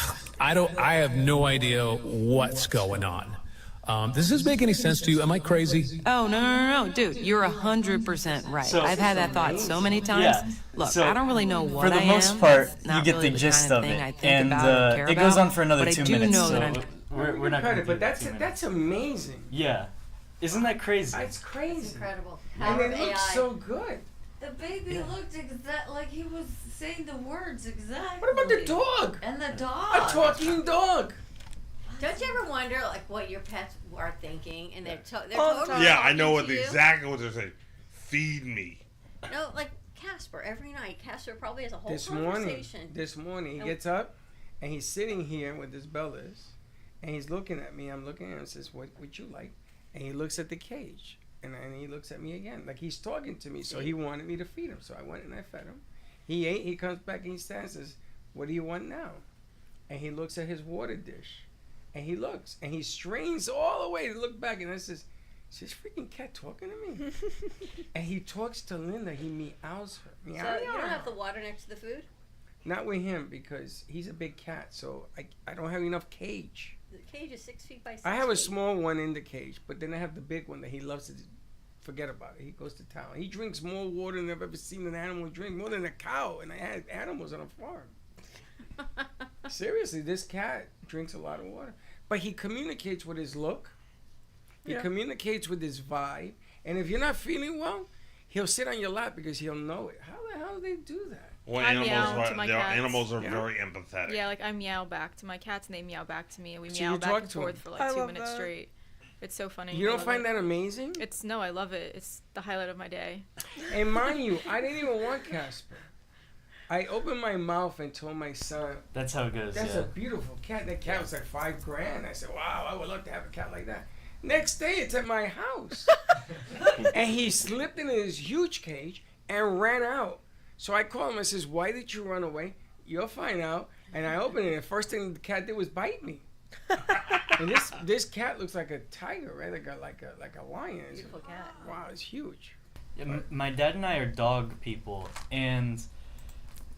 Speaker 10: have no idea what's going on. Does this make any sense to you? Am I crazy?
Speaker 11: Oh, no, dude, you're 100% right.
Speaker 8: So-
Speaker 11: I've had that thought so many times.
Speaker 8: Yeah.
Speaker 11: Look,
Speaker 8: So,
Speaker 11: I don't really know what
Speaker 8: for the
Speaker 11: I
Speaker 8: most
Speaker 11: am.
Speaker 8: part,
Speaker 11: It's not
Speaker 8: you get
Speaker 11: really
Speaker 8: the gist
Speaker 11: kind of
Speaker 8: of
Speaker 11: thing
Speaker 8: it,
Speaker 11: I think
Speaker 8: and
Speaker 11: about or care
Speaker 8: it goes
Speaker 11: about,
Speaker 8: on for another
Speaker 11: but
Speaker 8: 2
Speaker 11: I do
Speaker 8: minutes.
Speaker 11: know
Speaker 8: So
Speaker 11: that I'm
Speaker 8: we're not going to
Speaker 2: But that's amazing.
Speaker 8: Yeah, isn't that crazy?
Speaker 2: That's crazy.
Speaker 1: It's incredible.
Speaker 2: And
Speaker 1: Power
Speaker 2: it
Speaker 1: of
Speaker 2: looks
Speaker 1: AI.
Speaker 2: so good.
Speaker 6: The baby looked like he was saying the words exactly.
Speaker 2: What about the dog?
Speaker 6: And the
Speaker 2: A
Speaker 6: dog.
Speaker 2: talking dog.
Speaker 1: Don't you ever wonder like what your pets are thinking, and they're
Speaker 7: All the
Speaker 1: totally
Speaker 7: time.
Speaker 4: Yeah, I know
Speaker 1: talking
Speaker 4: what
Speaker 1: to you?
Speaker 4: exactly what they're saying. Feed me.
Speaker 1: No, like Casper every night. Casper probably has a whole
Speaker 2: This
Speaker 1: conversation.
Speaker 2: morning, he
Speaker 1: And-
Speaker 2: gets up and he's sitting here with his bellas and he's looking at me. I'm looking at him and says, what would you like? And he looks at the cage and he looks at me again. Like he's talking to me. So he wanted me to feed him. So I went and I fed him. He ate. He comes back and he stands and says, what do you want now? And he looks at his water dish. And he looks and he strains all the way to look back and I says, is this freaking cat talking to me? And he talks to Linda. He meows her.
Speaker 1: So
Speaker 2: Meow.
Speaker 1: you don't have the water next to the food?
Speaker 2: Not with him because he's a big cat. So I don't have enough cage.
Speaker 1: The cage is 6 feet by 6
Speaker 2: I have a
Speaker 1: feet.
Speaker 2: small one in the cage, but then I have the big one that he loves to forget about it. He goes to town. He drinks more water than I've ever seen an animal drink, more than a cow. And I had animals on a farm. Seriously, this cat drinks a lot of water. But he communicates with his look. He communicates with his vibe. And if you're not feeling well, he'll sit on your lap because he'll know it. How the hell do they do that?
Speaker 4: Well,
Speaker 5: I meow to my cats.
Speaker 4: animals are
Speaker 2: Yeah.
Speaker 4: very empathetic.
Speaker 5: Yeah, like I meow back to my cats and they meow back to me and we
Speaker 2: So
Speaker 5: meow
Speaker 2: you
Speaker 5: back
Speaker 2: talk
Speaker 5: and
Speaker 2: to 'em.
Speaker 5: forth for like
Speaker 7: I
Speaker 5: 2
Speaker 7: love
Speaker 5: minutes
Speaker 7: that.
Speaker 5: straight. It's so funny.
Speaker 2: You
Speaker 5: I
Speaker 2: don't
Speaker 5: love
Speaker 2: find
Speaker 5: it.
Speaker 2: that amazing?
Speaker 5: No, I love it. It's the highlight of my day.
Speaker 2: And mind you, I didn't even want Casper. I opened my mouth and told my son,
Speaker 8: That's how it goes.
Speaker 2: that's
Speaker 8: yeah.
Speaker 2: a beautiful cat. That cat was like $5,000. I said, wow, I would love to have a cat like that. Next day, it's at my house. And he slipped into this huge cage and ran out. So I called him. I says, why did you run away? You'll find out. And I opened it. And the first thing the cat did was bite me. And this cat looks like a tiger, right? Like a lion.
Speaker 1: Beautiful cat.
Speaker 2: Wow, it's huge.
Speaker 8: Yeah, my dad and I are dog people, and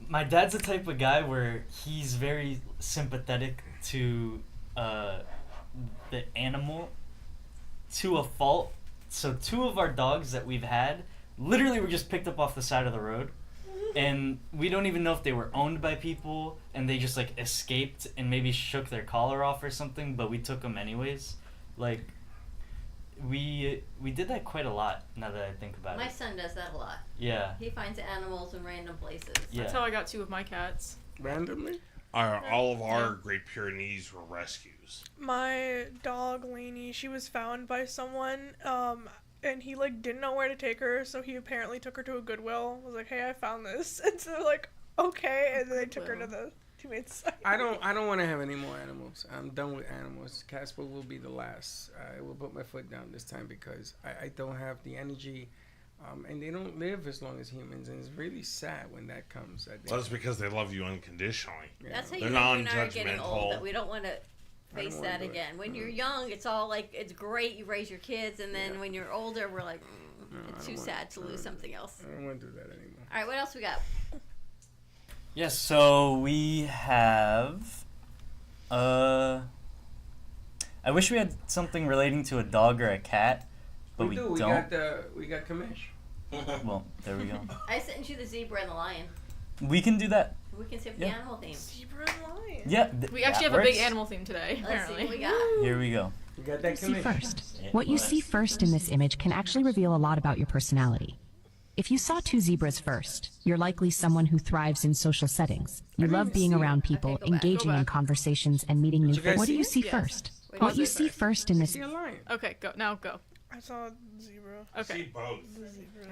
Speaker 8: my dad's the type of guy where he's very sympathetic to the animal to a fault. So 2 of our dogs that we've had literally were just picked up off the side of the road, and we don't even know if they were owned by people and they just like escaped and maybe shook their collar off or something, but we took them anyways. Like we did that quite a lot now that I think about
Speaker 1: My
Speaker 8: it.
Speaker 1: son does that a lot.
Speaker 8: Yeah.
Speaker 1: He finds animals in random places.
Speaker 8: Yeah.
Speaker 5: That's how I got 2 of my cats.
Speaker 2: Randomly?
Speaker 4: All of our Great Pyrenees were rescues.
Speaker 7: My dog Lainey, she was found by someone, and he like didn't know where to take her, so he apparently took her to a Goodwill. Was like, "Hey, I found this," and so they're like, "Okay," and then they took her to the humane society.
Speaker 2: I don't want to have any more animals. I'm done with animals. Casper will be the last. I will put my foot down this time because I don't have the energy, and they don't live as long as humans, and it's really sad when that comes.
Speaker 4: Well, that's because they love you unconditionally.
Speaker 2: Yeah.
Speaker 1: That's how
Speaker 4: They're
Speaker 1: you know when are getting
Speaker 4: non-judgmental.
Speaker 1: old, that we don't want to
Speaker 2: I
Speaker 1: face
Speaker 2: don't wanna
Speaker 1: that
Speaker 2: do it.
Speaker 1: again. When you're young, it's all like, it's great, you raise your kids, and then when you're older, we're like,
Speaker 2: No, I
Speaker 1: it's
Speaker 2: don't
Speaker 1: too
Speaker 2: want-
Speaker 1: sad to lose something else.
Speaker 2: I don't want to do that anymore.
Speaker 1: All right, what else we got?
Speaker 8: Yes, so we have I wish we had something relating to a dog or a cat, but we
Speaker 2: do.
Speaker 8: don't.
Speaker 2: We got Kamish.
Speaker 8: Well, there we go.
Speaker 1: I sent you the zebra and the lion.
Speaker 8: We can do that.
Speaker 1: We can see if
Speaker 8: Yeah.
Speaker 1: the animal theme.
Speaker 7: Zebra and lion.
Speaker 8: Yeah.
Speaker 5: We actually
Speaker 8: that
Speaker 5: have a big
Speaker 8: works.
Speaker 5: animal theme today,
Speaker 1: Let's see
Speaker 5: apparently.
Speaker 1: what we got.
Speaker 8: Here we go.
Speaker 2: You got that
Speaker 9: See
Speaker 2: Kamish.
Speaker 9: first. What you see first in this image can actually reveal a lot about your personality. If you saw 2 zebras first, you're likely someone who thrives in social settings. You love being around people,
Speaker 1: Okay, go back.
Speaker 9: engaging
Speaker 5: Go
Speaker 9: in
Speaker 5: back.
Speaker 9: conversations, and meeting new
Speaker 2: you guys
Speaker 9: friends. What do
Speaker 2: see
Speaker 9: you
Speaker 2: it?
Speaker 9: see
Speaker 5: Yes.
Speaker 9: first?
Speaker 1: Wait,
Speaker 9: What you
Speaker 1: wait,
Speaker 9: see
Speaker 1: wait.
Speaker 9: first in
Speaker 2: I
Speaker 9: this
Speaker 2: see a lion.
Speaker 5: Okay, go. Now go.
Speaker 7: I saw a zebra.
Speaker 4: See
Speaker 5: Okay.
Speaker 4: both.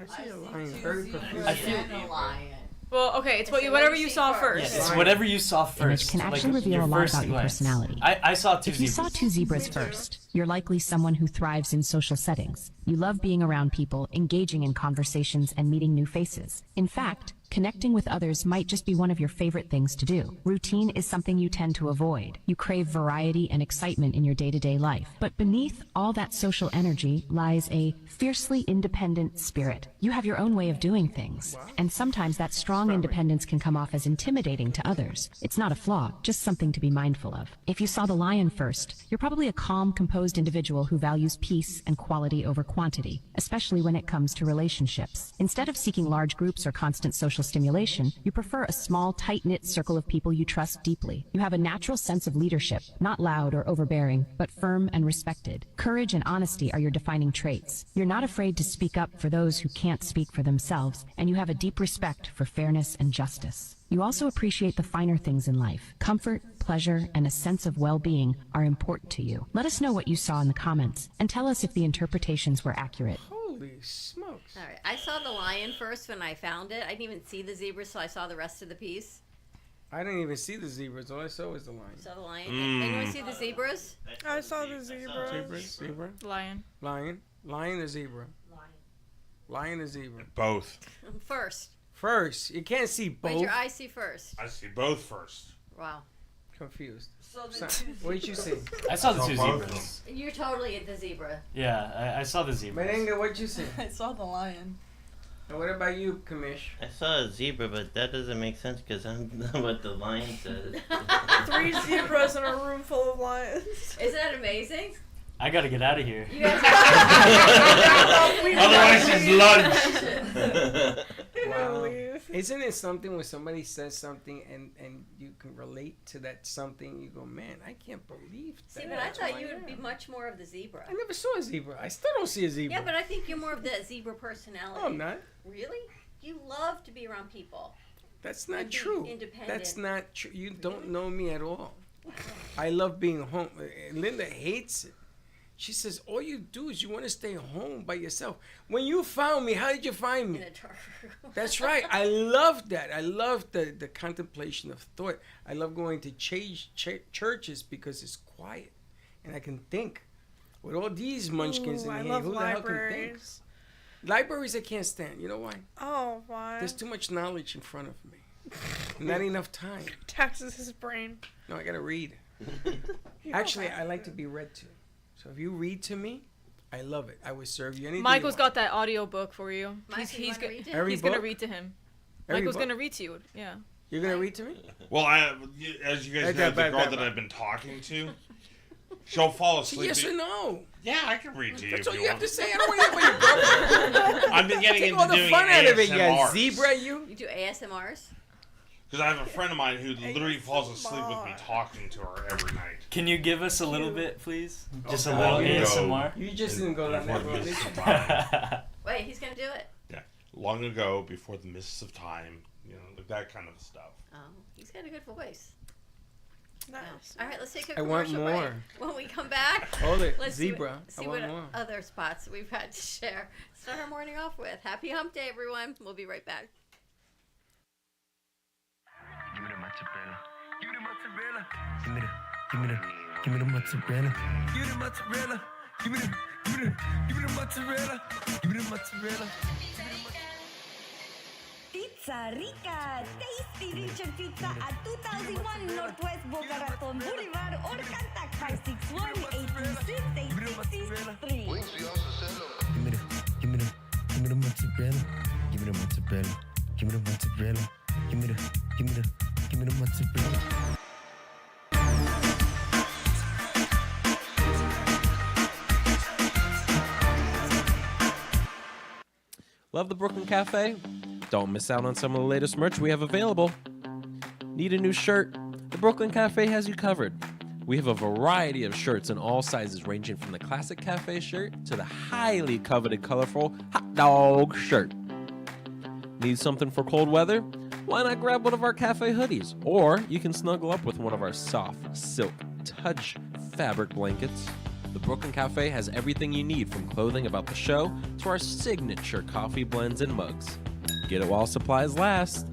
Speaker 2: I see a lion. Very profuse.
Speaker 8: I feel-
Speaker 6: And a lion.
Speaker 5: Well, okay, it's
Speaker 1: So what
Speaker 5: whatever
Speaker 1: do you
Speaker 5: you
Speaker 1: see
Speaker 5: saw
Speaker 1: first?
Speaker 5: first.
Speaker 8: Yeah, it's
Speaker 2: Lion.
Speaker 8: whatever you saw
Speaker 9: Image
Speaker 8: first.
Speaker 9: can
Speaker 8: like
Speaker 9: actually reveal
Speaker 8: your
Speaker 9: a lot
Speaker 8: first
Speaker 9: about your
Speaker 8: glance.
Speaker 9: personality.
Speaker 8: I saw 2
Speaker 9: If you
Speaker 8: zebras.
Speaker 9: saw 2 zebras first, you're likely someone who thrives in social settings. You love being around people, engaging in conversations, and meeting new faces. In fact, Connecting with others might just be one of your favorite things to do. Routine is something you tend to avoid. You crave variety and excitement in your day-to-day life. But beneath all that social energy lies a fiercely independent spirit. You have your own way of doing things. And sometimes that strong independence can come off as intimidating to others. It's not a flaw, just something to be mindful of. If you saw the lion first, you're probably a calm, composed individual who values peace and quality over quantity, especially when it comes to relationships. Instead of seeking large groups or constant social stimulation, you prefer a small, tight-knit circle of people you trust deeply. You have a natural sense of leadership, not loud or overbearing, but firm and respected. Courage and honesty are your defining traits. You're not afraid to speak up for those who can't speak for themselves, and you have a deep respect for fairness and justice. You also appreciate the finer things in life. Comfort, pleasure, and a sense of well-being are important to you. Let us know what you saw in the comments, and tell us if the interpretations were accurate.
Speaker 2: Holy smokes.
Speaker 1: All right. I saw the lion first when I found it. I didn't even see the zebra, so I saw the rest of the piece.
Speaker 2: I didn't even see the zebras. All I saw was the lion.
Speaker 1: Saw the lion. Anyone see the zebras?
Speaker 7: I saw the zebras.
Speaker 2: Zebra?
Speaker 5: Lion.
Speaker 2: Lion? Lion or zebra? Lion or zebra?
Speaker 4: Both.
Speaker 1: First.
Speaker 2: First. You can't see both.
Speaker 1: What did your eyes see first?
Speaker 4: I see both first.
Speaker 1: Wow.
Speaker 2: Confused. What did you see?
Speaker 8: I saw the two
Speaker 4: both.
Speaker 8: zebras.
Speaker 1: You're totally at the zebra.
Speaker 8: Yeah, I saw the zebras.
Speaker 2: Merengue, what'd you see?
Speaker 6: I saw the lion.
Speaker 2: And what about you, Kamish?
Speaker 12: I saw a zebra, but that doesn't make sense because I'm what the lion says.
Speaker 7: 3 zebras in a room full of lions.
Speaker 1: Isn't that amazing?
Speaker 8: I gotta get out of here.
Speaker 1: You guys
Speaker 4: Otherwise, it's lunch.
Speaker 2: Wow. Isn't it something when somebody says something and you can relate to that something? You go, man, I can't believe that.
Speaker 1: See, but I thought you would be much more of the zebra.
Speaker 2: I never saw a zebra. I still don't see a zebra.
Speaker 1: Yeah, but I think you're more of the zebra personality.
Speaker 2: No, I'm not.
Speaker 1: Really? You love to be around people.
Speaker 2: That's not
Speaker 1: And be
Speaker 2: true.
Speaker 1: independent.
Speaker 2: That's not true. You don't know me at all. I love being home. Linda hates it. She says, all you do is you want to stay home by yourself. When you found me, how did you find me?
Speaker 1: In a dark room.
Speaker 2: That's right. I love that. I love the contemplation of thought. I love going to churches because it's quiet. And I can think. With all these munchkins in
Speaker 7: I
Speaker 2: here,
Speaker 7: love
Speaker 2: who the hell can think?
Speaker 7: libraries.
Speaker 2: Libraries I can't stand. You know why?
Speaker 7: Oh, why?
Speaker 2: There's too much knowledge in front of me. Not enough time.
Speaker 7: Taxes his brain.
Speaker 2: No, I gotta read. Actually, I like to be read to. So if you read to me, I love it. I would serve you anything.
Speaker 5: Michael's got that audio book for you.
Speaker 1: Michael, you wanna read it?
Speaker 2: Every
Speaker 5: He's gonna
Speaker 2: book?
Speaker 5: read to him.
Speaker 2: Every
Speaker 5: Michael's
Speaker 2: book?
Speaker 5: gonna read to you. Yeah.
Speaker 2: You're gonna read to me?
Speaker 4: Well, as you guys know, the girl that I've been talking to, she'll fall asleep.
Speaker 2: Yes or no?
Speaker 4: Yeah, I can read to you.
Speaker 2: That's
Speaker 4: if
Speaker 2: all
Speaker 4: you
Speaker 2: you have
Speaker 4: want.
Speaker 2: to say. I don't want to hear about your girlfriend.
Speaker 4: I've been getting
Speaker 2: Take
Speaker 4: into
Speaker 2: all the
Speaker 4: doing
Speaker 2: fun out of it,
Speaker 4: ASMRs.
Speaker 2: you zebra, you.
Speaker 1: You do ASMRs?
Speaker 4: Because I have a friend of mine who literally falls asleep with me talking to her every night.
Speaker 8: Can you give us a little bit, please? Just a
Speaker 4: long
Speaker 8: little
Speaker 4: ago.
Speaker 8: ASMR.
Speaker 2: You just didn't go down that road, did you?
Speaker 1: Wait, he's gonna do it.
Speaker 4: Yeah, long ago, before the mists of time, like that kind of stuff.
Speaker 1: Oh, he's got a good voice.
Speaker 7: Nice.
Speaker 1: All right, let's take a
Speaker 2: I want
Speaker 1: commercial
Speaker 2: more.
Speaker 1: break. When we come back,
Speaker 2: Hold it,
Speaker 1: let's
Speaker 2: zebra.
Speaker 1: see
Speaker 2: I
Speaker 1: what
Speaker 2: want more.
Speaker 1: other spots we've had to share. Start our morning off with. Happy Hump Day, everyone. We'll be right back.
Speaker 13: Give me the mozzarella. Give me the mozzarella. Give me the mozzarella. Give me the mozzarella. Give me the mozzarella. Give me the mozzarella.
Speaker 14: Pizza Rica, tasty rich and pizza at 2001 Northwest Boca Raton Boulevard or contact 561-826-8663.
Speaker 13: Give me the mozzarella. Give me the mozzarella. Give me the mozzarella. Give me the mozzarella.
Speaker 15: Love the Brooklyn Cafe? Don't miss out on some of the latest merch we have available. Need a new shirt? The Brooklyn Cafe has you covered. We have a variety of shirts in all sizes, ranging from the classic cafe shirt to the highly coveted colorful hot dog shirt. Need something for cold weather? Why not grab one of our cafe hoodies? Or you can snuggle up with one of our soft silk touch fabric blankets. The Brooklyn Cafe has everything you need, from clothing about the show to our signature coffee blends and mugs. Get it while supplies last.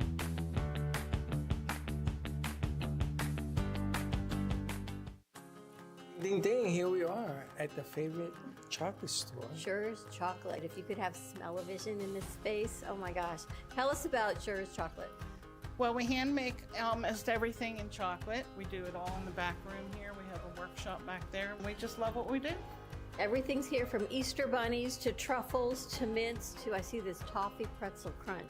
Speaker 2: Ding ding, here we are at the favorite chocolate store.
Speaker 1: Sure's Chocolate. If you could have smell-o-vision in this space, oh my gosh. Tell us about Sure's Chocolate.
Speaker 16: Well, we hand make almost everything in chocolate. We do it all in the back room here. We have a workshop back there. We just love what we do.
Speaker 1: Everything's here from Easter bunnies to truffles to mints to, I see this toffee pretzel crunch.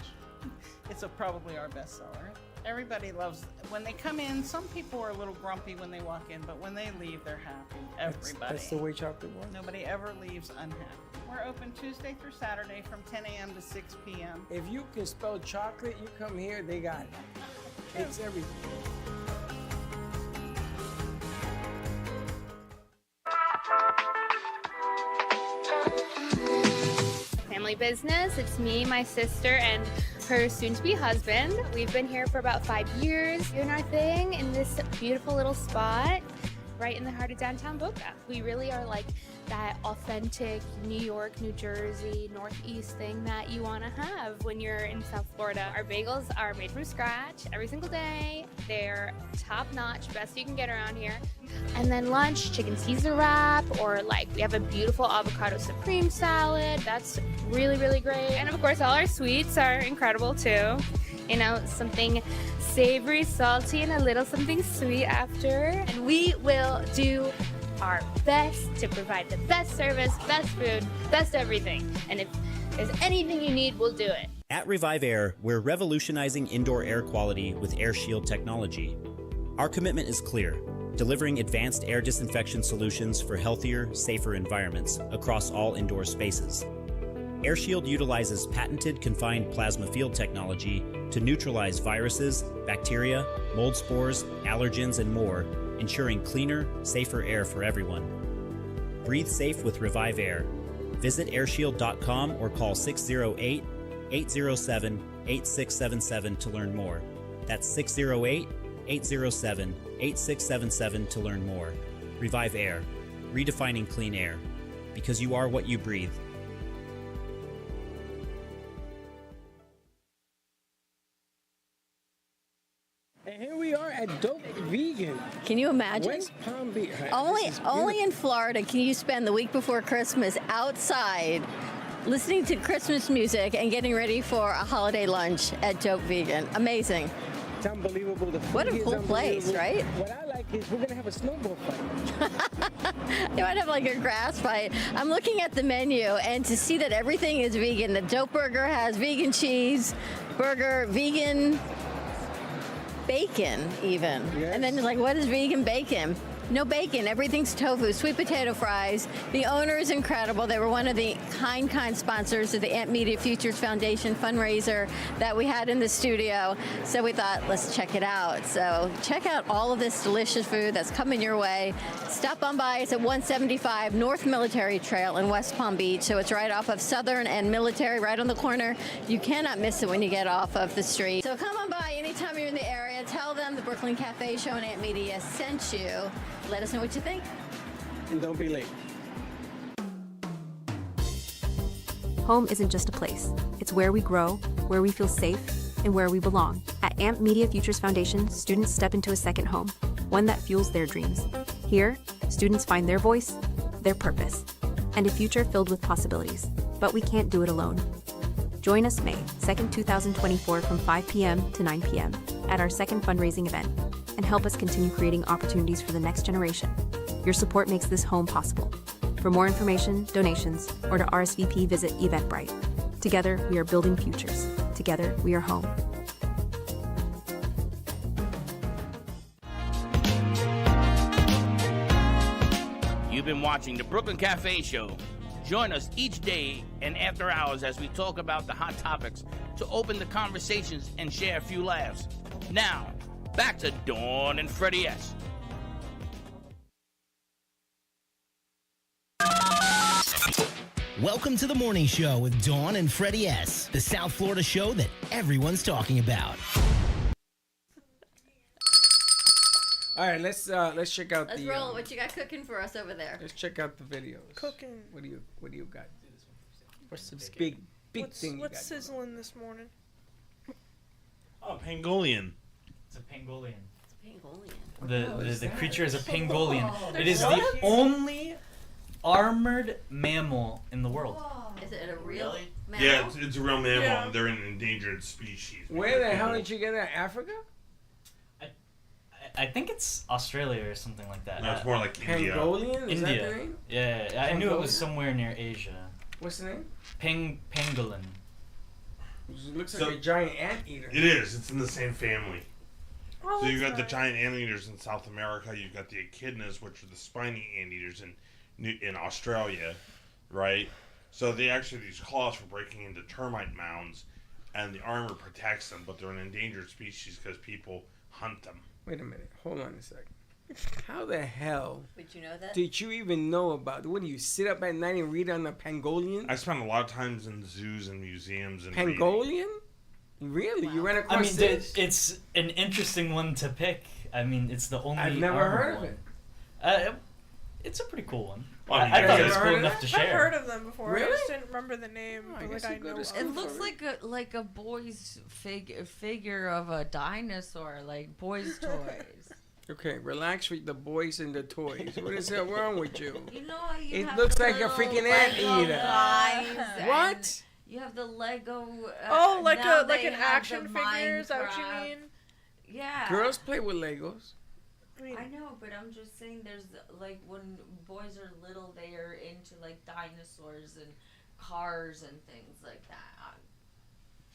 Speaker 16: It's probably our best seller. Everybody loves, when they come in, some people are a little grumpy when they walk in, but when they leave, they're happy. Everybody.
Speaker 2: That's the way chocolate works.
Speaker 16: Nobody ever leaves unhappy. We're open Tuesday through Saturday from 10 a.m. to 6 p.m.
Speaker 2: If you can spell chocolate, you come here, they got it. It's everything.
Speaker 17: Family business. It's me, my sister, and her soon-to-be husband. We've been here for about 5 years doing our thing in this beautiful little spot right in the heart of downtown Boca. We really are like that authentic New York, New Jersey, Northeast thing that you want to have when you're in South Florida. Our bagels are made from scratch every single day. They're top-notch, best you can get around here. And then lunch, chicken Caesar wrap, or like we have a beautiful avocado supreme salad. That's really, really great. And of course, all our sweets are incredible too. You know, something savory, salty, and a little something sweet after. And we will do our best to provide the best service, best food, best everything. And if there's anything you need, we'll do it.
Speaker 18: At Revive Air, we're revolutionizing indoor air quality with AirShield technology. Our commitment is clear, delivering advanced air disinfection solutions for healthier, safer environments across all indoor spaces. AirShield utilizes patented confined plasma field technology to neutralize viruses, bacteria, mold spores, allergens, and more, ensuring cleaner, safer air for everyone. Breathe safe with Revive Air. Visit airshield.com or call 608-807-8677 to learn more. That's 608-807-8677 to learn more. Revive Air, redefining clean air. Because you are what you breathe.
Speaker 2: And here we are at Dope Vegan.
Speaker 1: Can you imagine?
Speaker 2: West Palm Beach.
Speaker 1: Only in Florida can you spend the week before Christmas outside listening to Christmas music and getting ready for a holiday lunch at Dope Vegan. Amazing.
Speaker 2: It's unbelievable. The food
Speaker 1: What a
Speaker 2: is
Speaker 1: cool place,
Speaker 2: unbelievable.
Speaker 1: right?
Speaker 2: What I like is we're going to have a snowball fight.
Speaker 1: You might have like a grass fight. I'm looking at the menu and to see that everything is vegan. The Dope Burger has vegan cheese, burger, vegan bacon even. Yes. And then like, what is vegan bacon? No bacon, everything's tofu, sweet potato fries. The owner is incredible. They were one of the kind sponsors of the Amp Media Futures Foundation fundraiser that we had in the studio. So we thought, let's check it out. So check out all of this delicious food that's coming your way. Stop on by. It's at 175 North Military Trail in West Palm Beach. So it's right off of Southern and Military, right on the corner. You cannot miss it when you get off of the street. So come on by anytime you're in the area. Tell them the Brooklyn Cafe Show and Amp Media sent you. Let us know what you think.
Speaker 2: And don't be late.
Speaker 19: Home isn't just a place. It's where we grow, where we feel safe, and where we belong. At Amp Media Futures Foundation, students step into a second home, one that fuels their dreams. Here, students find their voice, their purpose, and a future filled with possibilities. But we can't do it alone. Join us May 2nd, 2024 from 5 p.m. to 9 p.m. at our second fundraising event, and help us continue creating opportunities for the next generation. Your support makes this home possible. For more information, donations, or to RSVP, visit Eventbrite. Together, we are building futures. Together, we are home.
Speaker 20: You've been watching the Brooklyn Cafe Show. Join us each day and after hours as we talk about the hot topics to open the conversations and share a few laughs. Now, back to Dawn and Freddie S.
Speaker 3: Welcome to the morning show with Dawn and Freddie S., the South Florida show that everyone's talking about.
Speaker 2: All right, let's check out
Speaker 1: Let's
Speaker 2: the.
Speaker 1: roll. What you got cooking for us over there?
Speaker 2: Let's check out the videos.
Speaker 7: Cooking.
Speaker 2: What do you got? What's this big thing you got?
Speaker 7: What's sizzling this morning?
Speaker 4: Oh, pangolian.
Speaker 8: It's a pangolian.
Speaker 1: It's a pangolian.
Speaker 8: The creature is a pangolian. It is the only armored mammal in the world.
Speaker 1: Is it a real mammal?
Speaker 4: Yeah, it's a real mammal, and they're an endangered species.
Speaker 2: Where the hell did you get that? Africa?
Speaker 8: I think it's Australia or something like that.
Speaker 4: No, it's more like India.
Speaker 2: Pangolian? Is
Speaker 8: India.
Speaker 2: that the name?
Speaker 8: Yeah, I knew it was somewhere near Asia.
Speaker 2: What's the name?
Speaker 8: Pangolin.
Speaker 2: It looks like a giant anteater.
Speaker 4: It is. It's in the same family.
Speaker 7: Oh,
Speaker 4: So you've got
Speaker 7: that's
Speaker 4: the giant anteaters in South America. You've got the echidnas, which are the spiny anteaters in Australia, right? So they actually have these claws for breaking into termite mounds, and the armor protects them. But they're an endangered species because people hunt them.
Speaker 2: Wait a minute. Hold on a second. How the hell
Speaker 1: Would you know that?
Speaker 2: did you even know about it? What do you sit up at night and read on the pangolin?
Speaker 4: I spent a lot of times in zoos and museums and reading.
Speaker 2: Pangolian? Really? You ran across
Speaker 8: I mean,
Speaker 2: this?
Speaker 8: it's an interesting one to pick. I mean, it's the only.
Speaker 2: I've never
Speaker 8: armored
Speaker 2: heard of
Speaker 8: one.
Speaker 2: it.
Speaker 8: It's a pretty cool one.
Speaker 4: Well,
Speaker 8: I thought it was cool
Speaker 2: heard of
Speaker 8: enough to
Speaker 7: I've
Speaker 8: share.
Speaker 7: heard of them before. I
Speaker 2: Really?
Speaker 7: just didn't remember the name. But like I know.
Speaker 6: It looks like a boy's figure of a dinosaur, like boys' toys.
Speaker 2: Okay, relax with the boys and the toys. What is that wrong with you?
Speaker 6: You know how you
Speaker 2: It
Speaker 6: have
Speaker 2: looks
Speaker 6: the
Speaker 2: like a
Speaker 6: little
Speaker 2: freaking
Speaker 6: Lego
Speaker 2: anteater.
Speaker 6: guys
Speaker 2: What?
Speaker 6: and You have the Lego.
Speaker 7: Oh, like
Speaker 6: now
Speaker 7: a like
Speaker 6: they
Speaker 7: an
Speaker 6: have
Speaker 7: action
Speaker 6: the
Speaker 7: figure? Is that what you
Speaker 6: Minecraft.
Speaker 7: mean?
Speaker 6: Yeah.
Speaker 2: Girls play with Legos.
Speaker 6: I know, but I'm just saying there's like when boys are little, they are into like dinosaurs and cars and things like that.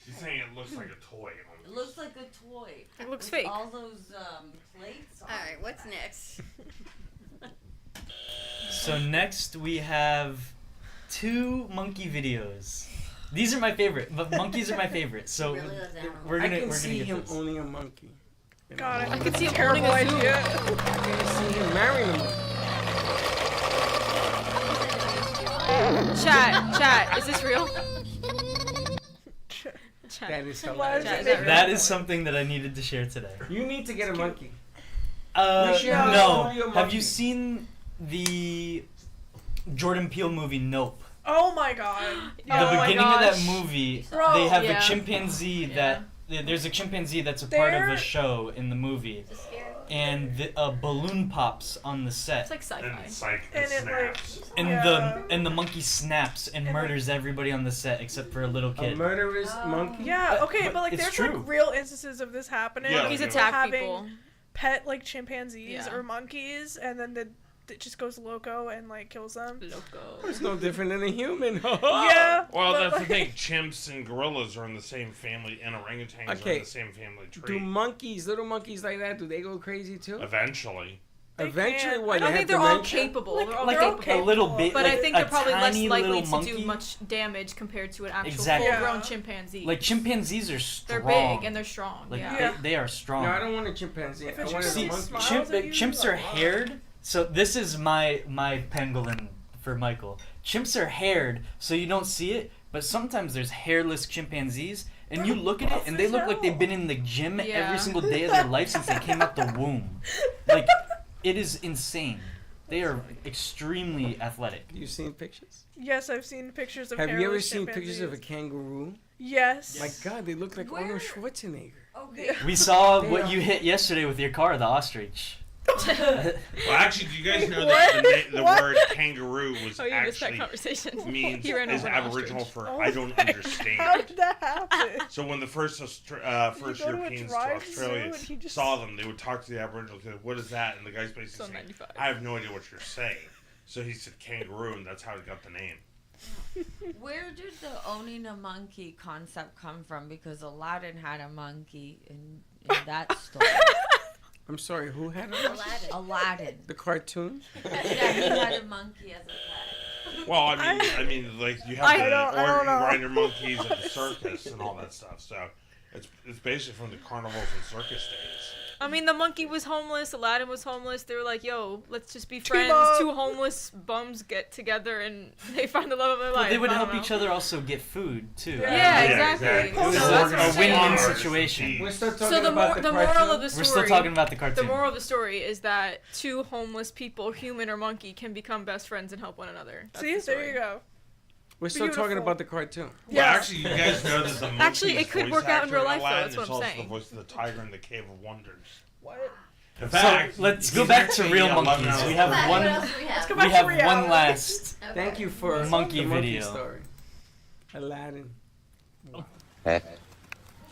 Speaker 4: She's saying it looks like a toy.
Speaker 6: It looks like a toy.
Speaker 5: It looks
Speaker 6: with
Speaker 5: fake.
Speaker 6: All those plates.
Speaker 1: All right, what's next?
Speaker 8: So next we have 2 monkey videos. These are my favorite, but monkeys are my favorite. So
Speaker 1: Really loves animals.
Speaker 8: we're
Speaker 2: I
Speaker 8: gonna
Speaker 2: can see
Speaker 8: get
Speaker 2: him
Speaker 8: this.
Speaker 2: owning a monkey.
Speaker 7: God,
Speaker 5: I could see him
Speaker 7: terrible
Speaker 5: owning a zoo.
Speaker 7: idea.
Speaker 2: I can see him marrying a monkey.
Speaker 5: Chat, is this real?
Speaker 2: That is
Speaker 7: Why is
Speaker 2: hilarious.
Speaker 7: it real?
Speaker 8: That is something that I needed to share today.
Speaker 2: You need to get a monkey.
Speaker 8: No.
Speaker 2: own your
Speaker 8: Have
Speaker 2: monkey.
Speaker 8: you seen the Jordan Peele movie Nope?
Speaker 7: Oh my god.
Speaker 8: The
Speaker 7: Oh my
Speaker 8: beginning of that
Speaker 7: gosh.
Speaker 8: movie,
Speaker 7: Bro.
Speaker 8: they have
Speaker 5: Yeah.
Speaker 8: a chimpanzee that there's a chimpanzee that's a part of
Speaker 7: There-
Speaker 8: a show in the movie, and a balloon pops on the set.
Speaker 5: It's like sci-fi.
Speaker 4: And it's like
Speaker 7: And
Speaker 4: it
Speaker 7: it, like,
Speaker 4: snaps.
Speaker 8: And
Speaker 7: Yeah.
Speaker 8: the monkey snaps and murders everybody on the set except for a little
Speaker 2: A
Speaker 8: kid.
Speaker 2: murderous monkey?
Speaker 7: Yeah, okay,
Speaker 8: but
Speaker 7: but like
Speaker 8: it's
Speaker 7: there's
Speaker 8: true.
Speaker 7: like real instances of this happening.
Speaker 4: Yeah,
Speaker 7: Like,
Speaker 5: Monkeys
Speaker 4: yeah.
Speaker 5: attack
Speaker 7: having
Speaker 5: people.
Speaker 7: pet like chimpanzees
Speaker 5: Yeah.
Speaker 7: or monkeys, and then it just goes loco and like kills them.
Speaker 5: Loco.
Speaker 2: It's no different than a human.
Speaker 7: Yeah.
Speaker 4: Well,
Speaker 7: but,
Speaker 4: that's the
Speaker 7: like-
Speaker 4: thing. Chimps and gorillas are in the same family, and orangutans are
Speaker 2: Okay.
Speaker 4: in the same family
Speaker 2: Do
Speaker 4: tree.
Speaker 2: monkeys, little monkeys like that, do they go crazy too?
Speaker 4: Eventually.
Speaker 2: Eventually,
Speaker 7: can't.
Speaker 2: what?
Speaker 5: I don't
Speaker 2: they
Speaker 5: think
Speaker 2: have
Speaker 5: they're all
Speaker 2: dementia?
Speaker 5: capable.
Speaker 7: Like-
Speaker 5: they're all
Speaker 8: Like
Speaker 5: capable.
Speaker 8: a little bit,
Speaker 5: But
Speaker 8: like
Speaker 5: I think
Speaker 8: a
Speaker 5: they're probably less
Speaker 8: tiny
Speaker 5: likely
Speaker 8: little
Speaker 5: to
Speaker 8: monkey.
Speaker 5: do much damage compared to an actual
Speaker 8: Exactly.
Speaker 5: full-grown
Speaker 7: Yeah.
Speaker 5: chimpanzee.
Speaker 8: Like chimpanzees are strong.
Speaker 5: they're big and they're strong.
Speaker 8: Like
Speaker 5: yeah.
Speaker 8: they are strong.
Speaker 2: No, I don't want a chimpanzee.
Speaker 7: If
Speaker 2: I
Speaker 7: a
Speaker 2: want a
Speaker 8: See,
Speaker 7: chimpanzee
Speaker 2: monkey.
Speaker 7: smiles at you,
Speaker 8: chimps are
Speaker 7: like,
Speaker 8: haired. So this is my pangolin for Michael. Chimps are haired, so you don't see it. But sometimes there's hairless chimpanzees, and you look at it, and they look like they've been in the gym
Speaker 5: Yeah.
Speaker 8: every single day of their life since they came out the womb. Like, it is insane. They are extremely athletic.
Speaker 2: You seen pictures?
Speaker 7: Yes, I've seen pictures of.
Speaker 2: Have you ever
Speaker 7: hairless
Speaker 2: seen pictures of a
Speaker 7: chimpanzees.
Speaker 2: kangaroo?
Speaker 7: Yes.
Speaker 2: My God, they look like Arnold Schwarzenegger.
Speaker 6: Okay.
Speaker 8: We saw
Speaker 2: They
Speaker 8: what
Speaker 2: are-
Speaker 8: you hit yesterday with your car, the ostrich.
Speaker 4: Well, actually, do you guys know that the
Speaker 7: What?
Speaker 4: word kangaroo was
Speaker 5: Oh, you missed that
Speaker 4: actually
Speaker 5: conversation.
Speaker 4: means
Speaker 5: He ran
Speaker 4: is
Speaker 5: over an
Speaker 4: Aboriginal
Speaker 5: ostrich.
Speaker 4: for
Speaker 7: Oh
Speaker 4: I don't
Speaker 7: How
Speaker 4: understand.
Speaker 7: did that happen?
Speaker 4: So when the first first
Speaker 7: go to a
Speaker 4: Europeans to
Speaker 7: drive zoo
Speaker 4: Australia
Speaker 7: and he just-
Speaker 4: saw them, they would talk to the Aboriginals. Say, "What is that?" And the guy's basically
Speaker 5: So
Speaker 4: saying,
Speaker 5: 95.
Speaker 4: "I have no idea what you're saying." So he said kangaroo, and that's how he got the name.
Speaker 6: Where did the owning a monkey concept come from? Because Aladdin had a monkey in that story.
Speaker 2: I'm sorry, who had it?
Speaker 6: Aladdin.
Speaker 2: The cartoon?
Speaker 6: Yeah, he had a monkey as a pet.
Speaker 4: Well, I mean, like you have
Speaker 7: I
Speaker 4: the
Speaker 7: don't
Speaker 4: organ
Speaker 7: know.
Speaker 4: grinder monkeys at the circus and all that stuff. So it's basically from the carnivals and circus days.
Speaker 5: I mean, the monkey was homeless. Aladdin was homeless. They were like, "Yo, let's just be friends."
Speaker 7: up.
Speaker 5: 2 homeless bums get together and they find the love of their
Speaker 8: Well,
Speaker 5: life.
Speaker 8: they would
Speaker 5: I don't
Speaker 8: help
Speaker 5: know.
Speaker 8: each other also get food too.
Speaker 5: Yeah, exactly.
Speaker 8: It was
Speaker 5: So that's what I'm
Speaker 8: a
Speaker 5: saying.
Speaker 8: win-win situation.
Speaker 2: We're still talking
Speaker 5: So the
Speaker 2: about the
Speaker 5: moral
Speaker 2: cartoon?
Speaker 5: of the story.
Speaker 8: We're still talking about the
Speaker 5: The
Speaker 8: cartoon.
Speaker 5: moral of the story is that 2 homeless people, human or monkey, can become best friends and help one another. That's
Speaker 7: See,
Speaker 5: the story.
Speaker 7: there you go.
Speaker 2: We're still talking
Speaker 7: Beautiful.
Speaker 2: about the cartoon.
Speaker 4: Well, actually, you guys know that the
Speaker 5: Actually,
Speaker 4: monkey's
Speaker 5: it could
Speaker 4: voice
Speaker 5: work out in
Speaker 4: actor
Speaker 5: real life, though,
Speaker 4: Aladdin
Speaker 5: that's what
Speaker 4: is
Speaker 5: I'm
Speaker 4: also
Speaker 5: saying.
Speaker 4: the voice of the tiger in the Cave of Wonders.
Speaker 7: What?
Speaker 4: In fact,
Speaker 8: so let's go
Speaker 4: he's
Speaker 8: back to
Speaker 4: actually
Speaker 8: real
Speaker 4: 11
Speaker 8: monkeys.
Speaker 4: hours
Speaker 8: We have
Speaker 4: old.
Speaker 8: one.
Speaker 1: What else do we have?
Speaker 7: Let's go
Speaker 8: We
Speaker 7: back to
Speaker 8: have
Speaker 7: reality.
Speaker 8: one last
Speaker 2: Thank you for
Speaker 8: monkey
Speaker 2: the monkey
Speaker 8: video.
Speaker 2: story. Aladdin.
Speaker 5: I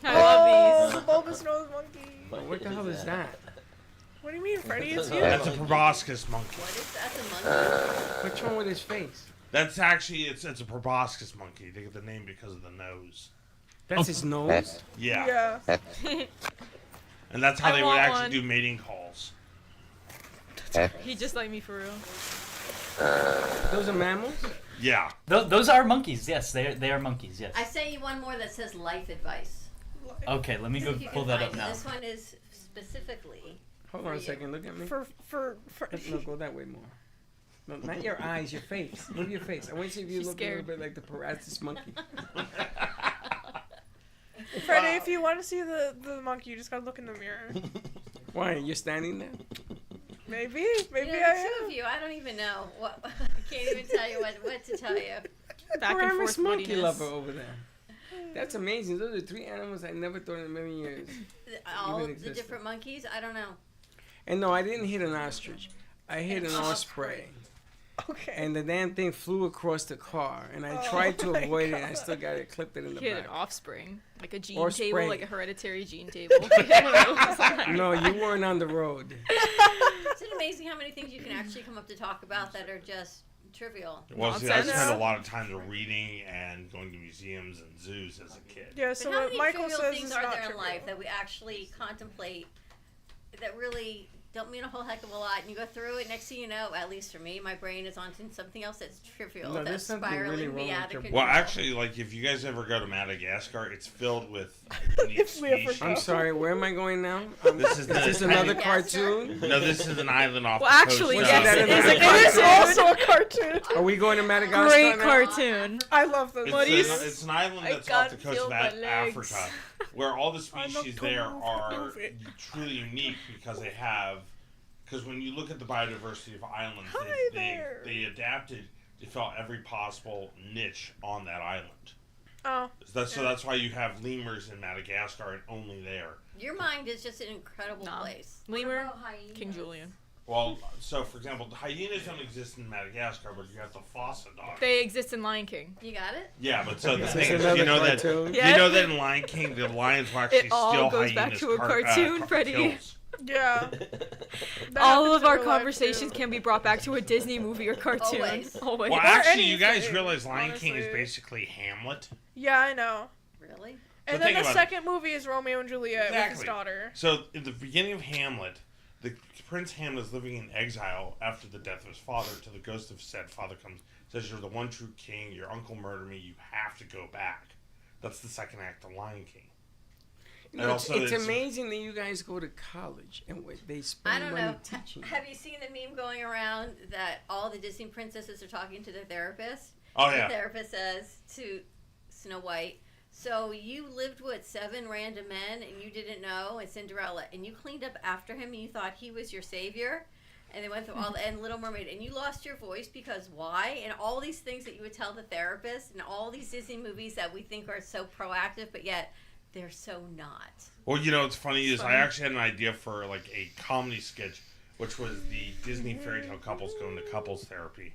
Speaker 7: Oh,
Speaker 5: love
Speaker 7: the bulbous nose monkey.
Speaker 2: What the hell is that?
Speaker 7: What do you mean, Freddy? It's you.
Speaker 4: That's a proboscis monkey.
Speaker 1: What is that? A monkey?
Speaker 2: What's wrong with his face?
Speaker 4: That's actually it's a proboscis monkey. They get the name because of the nose.
Speaker 2: That's his nose?
Speaker 4: Yeah.
Speaker 7: Yeah.
Speaker 4: And that's how
Speaker 5: I
Speaker 4: they would
Speaker 5: want
Speaker 4: actually
Speaker 5: one.
Speaker 4: do mating calls.
Speaker 5: He just like me for real.
Speaker 2: Those are mammals?
Speaker 4: Yeah.
Speaker 8: Those are monkeys. Yes, they are monkeys. Yes.
Speaker 1: I sent you one more that says life advice.
Speaker 8: Okay, let me
Speaker 1: See
Speaker 8: go
Speaker 1: if you
Speaker 8: pull
Speaker 1: can
Speaker 8: that
Speaker 1: find
Speaker 8: up
Speaker 1: it.
Speaker 8: now.
Speaker 1: This one is specifically.
Speaker 2: Hold on a
Speaker 1: for you.
Speaker 2: second. Look at me.
Speaker 7: For
Speaker 2: No, go that way more. No, not your eyes, your face. Move your face. I want to see if you
Speaker 5: She's
Speaker 2: look a
Speaker 5: scared.
Speaker 2: little bit like the paralysis monkey.
Speaker 7: Freddy, if you want to see the monkey, you just gotta look in the mirror.
Speaker 2: Why? You're standing there?
Speaker 7: Maybe
Speaker 1: You know,
Speaker 7: I
Speaker 1: the two
Speaker 7: am.
Speaker 1: of you, I don't even know what. I can't even tell you what to tell you.
Speaker 5: Back and
Speaker 2: Paramus
Speaker 5: forth
Speaker 2: monkey
Speaker 5: moodiness.
Speaker 2: lover over there. That's amazing. Those are 3 animals I never thought in a million years.
Speaker 1: All
Speaker 2: even
Speaker 1: of the
Speaker 2: existed.
Speaker 1: different monkeys, I don't know.
Speaker 2: And no, I didn't hit an ostrich. I hit an osprey.
Speaker 7: Okay.
Speaker 2: And the damn thing flew across the car, and I
Speaker 7: Oh
Speaker 2: tried to
Speaker 7: my
Speaker 2: avoid it, and I
Speaker 7: God.
Speaker 2: still got it clipped it in the
Speaker 5: He had
Speaker 2: back.
Speaker 5: an offspring, like a gene
Speaker 2: Or
Speaker 5: table,
Speaker 2: spray.
Speaker 5: like a hereditary gene table.
Speaker 2: No, you weren't on the road.
Speaker 1: Isn't it amazing how many things you can actually come up to talk about that are just trivial?
Speaker 4: Well, see, I
Speaker 5: Nonsense.
Speaker 4: spent a lot of time reading and going to museums and zoos as a kid.
Speaker 7: Yeah.
Speaker 1: But
Speaker 7: So
Speaker 1: how
Speaker 7: what
Speaker 1: many
Speaker 7: Michael
Speaker 1: trivial
Speaker 7: says
Speaker 1: things
Speaker 7: is
Speaker 1: are
Speaker 7: not
Speaker 1: there in
Speaker 7: trivial.
Speaker 1: life that we actually contemplate that really don't mean a whole heck of a lot? And you go through it, next thing you know, at least for me, my brain is on to something else that's trivial,
Speaker 2: No,
Speaker 1: that's
Speaker 2: there's something
Speaker 1: spiraling
Speaker 2: really
Speaker 1: me
Speaker 2: wrong
Speaker 1: out
Speaker 2: with
Speaker 1: of
Speaker 2: your
Speaker 1: control.
Speaker 4: Well, actually, like if you guys ever go to Madagascar, it's filled with unique
Speaker 7: If we ever
Speaker 4: species.
Speaker 7: go.
Speaker 2: I'm sorry, where am I going now?
Speaker 4: This is
Speaker 2: Is this another cartoon?
Speaker 4: No, this is an island off
Speaker 5: Well,
Speaker 4: the
Speaker 5: actually,
Speaker 4: coast.
Speaker 2: yes,
Speaker 4: of-
Speaker 2: it is a
Speaker 7: It is
Speaker 5: cartoon.
Speaker 7: also a cartoon.
Speaker 2: Are we going to Madagascar
Speaker 5: Great
Speaker 2: now?
Speaker 5: cartoon.
Speaker 7: I love those.
Speaker 4: It's an island
Speaker 5: I
Speaker 4: that's off the
Speaker 5: can't
Speaker 4: coast
Speaker 5: feel
Speaker 4: of
Speaker 5: my legs.
Speaker 4: Africa, where all the
Speaker 7: I'm not
Speaker 4: species
Speaker 7: gonna
Speaker 4: there are
Speaker 7: move it.
Speaker 4: truly unique because they have. Because when you look at the biodiversity of islands,
Speaker 7: Hi there.
Speaker 4: they adapted to fill every possible niche on that island.
Speaker 7: Oh.
Speaker 4: So that's why you have lemurs in Madagascar and only there.
Speaker 1: Your mind is just an incredible place.
Speaker 5: Lemur, King Julian.
Speaker 4: Well, so for example, the hyenas don't exist in Madagascar, but you have the fossa dog.
Speaker 5: They exist in Lion King.
Speaker 1: You got it?
Speaker 4: Yeah, but so the
Speaker 2: Is
Speaker 4: thing
Speaker 2: this
Speaker 4: is,
Speaker 2: another
Speaker 4: you know
Speaker 2: cartoon?
Speaker 4: that in Lion King, the lions will actually
Speaker 5: It all
Speaker 4: steal
Speaker 5: goes
Speaker 4: hyenas.
Speaker 5: back to a cartoon, Freddie.
Speaker 4: kills.
Speaker 7: Yeah. That
Speaker 5: All
Speaker 7: happens
Speaker 5: of
Speaker 7: in
Speaker 5: our
Speaker 7: real life,
Speaker 5: conversations
Speaker 7: too.
Speaker 5: can be brought back to a Disney movie or cartoon.
Speaker 1: Always.
Speaker 5: Always.
Speaker 4: Well,
Speaker 7: Or
Speaker 4: actually, you guys
Speaker 7: anything,
Speaker 4: realize Lion King is
Speaker 7: honestly.
Speaker 4: basically Hamlet.
Speaker 7: Yeah, I know.
Speaker 1: Really?
Speaker 7: And
Speaker 4: So
Speaker 7: then
Speaker 4: think
Speaker 7: the
Speaker 4: about it.
Speaker 7: second movie is Romeo and Juliet with his
Speaker 4: Exactly.
Speaker 7: daughter.
Speaker 4: So in the beginning of Hamlet, the Prince Hamlet is living in exile after the death of his father. Till the ghost of said father comes, says, "You're the one true king. Your uncle murdered me. You have to go back." That's the second act of Lion King.
Speaker 2: You
Speaker 4: And
Speaker 2: know,
Speaker 4: also
Speaker 2: it's
Speaker 4: it's-
Speaker 2: amazing that you guys go to college and they spend
Speaker 1: I don't
Speaker 2: money
Speaker 1: know.
Speaker 2: teaching.
Speaker 1: Have you seen the meme going around that all the Disney princesses are talking to their therapist?
Speaker 4: Oh, yeah.
Speaker 1: The therapist says to Snow White, "So you lived with 7 random men and you didn't know, and Cinderella, and you cleaned up after him and you thought he was your savior?" And they went through all the, and Little Mermaid, and you lost your voice because why? And all these things that you would tell the therapist, and all these Disney movies that we think are so proactive, but yet they're so not.
Speaker 4: Well, you know what's funny is I actually had an idea for like a comedy sketch, which was the Disney fairy tale couples going to couples therapy.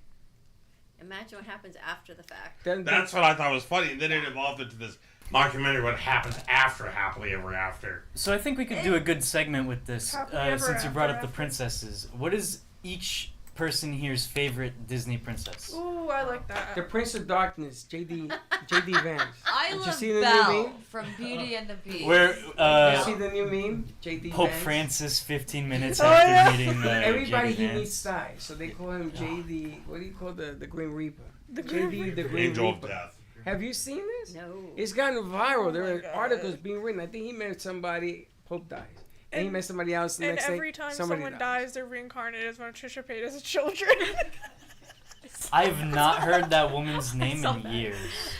Speaker 1: Imagine what happens after the fact.
Speaker 4: That's what I thought was funny, and then it evolved into this mockumentary, what happens after Happily Ever After.
Speaker 8: So I think we could do a good segment with this,
Speaker 7: Happily ever
Speaker 8: since you brought
Speaker 7: after.
Speaker 8: up the princesses. What is each person here's favorite Disney princess?
Speaker 7: Ooh, I like that.
Speaker 2: The Prince of Darkness, J.D. Vance.
Speaker 6: I
Speaker 2: Did you
Speaker 6: love
Speaker 2: see the new
Speaker 6: Belle
Speaker 2: meme?
Speaker 6: from Beauty and the Beast.
Speaker 8: Where
Speaker 2: Did
Speaker 8: uh,
Speaker 2: you see the new meme? J.D.
Speaker 8: Pope
Speaker 2: Vance?
Speaker 8: Francis 15 minutes
Speaker 7: Oh,
Speaker 8: after
Speaker 7: yeah.
Speaker 8: meeting
Speaker 2: Everybody
Speaker 8: J.D.
Speaker 2: he
Speaker 8: Vance.
Speaker 2: meets dies, so they call him J.D. What do you call the Green Reaper?
Speaker 7: The Green
Speaker 2: J.D. the
Speaker 7: Reaper.
Speaker 2: Green
Speaker 4: Angel of
Speaker 2: Reaper.
Speaker 4: Death.
Speaker 2: Have you seen this?
Speaker 1: No.
Speaker 2: It's gotten viral.
Speaker 7: Oh
Speaker 2: There
Speaker 7: my
Speaker 2: are
Speaker 7: God.
Speaker 2: articles being written. I think he met somebody. Pope dies, and he
Speaker 7: And-
Speaker 2: met somebody else. The
Speaker 7: And
Speaker 2: next
Speaker 7: every
Speaker 2: day,
Speaker 7: time
Speaker 2: somebody
Speaker 7: someone dies, they're reincarnated as one of Trisha Paytas' children.
Speaker 8: I've not heard that woman's name in years.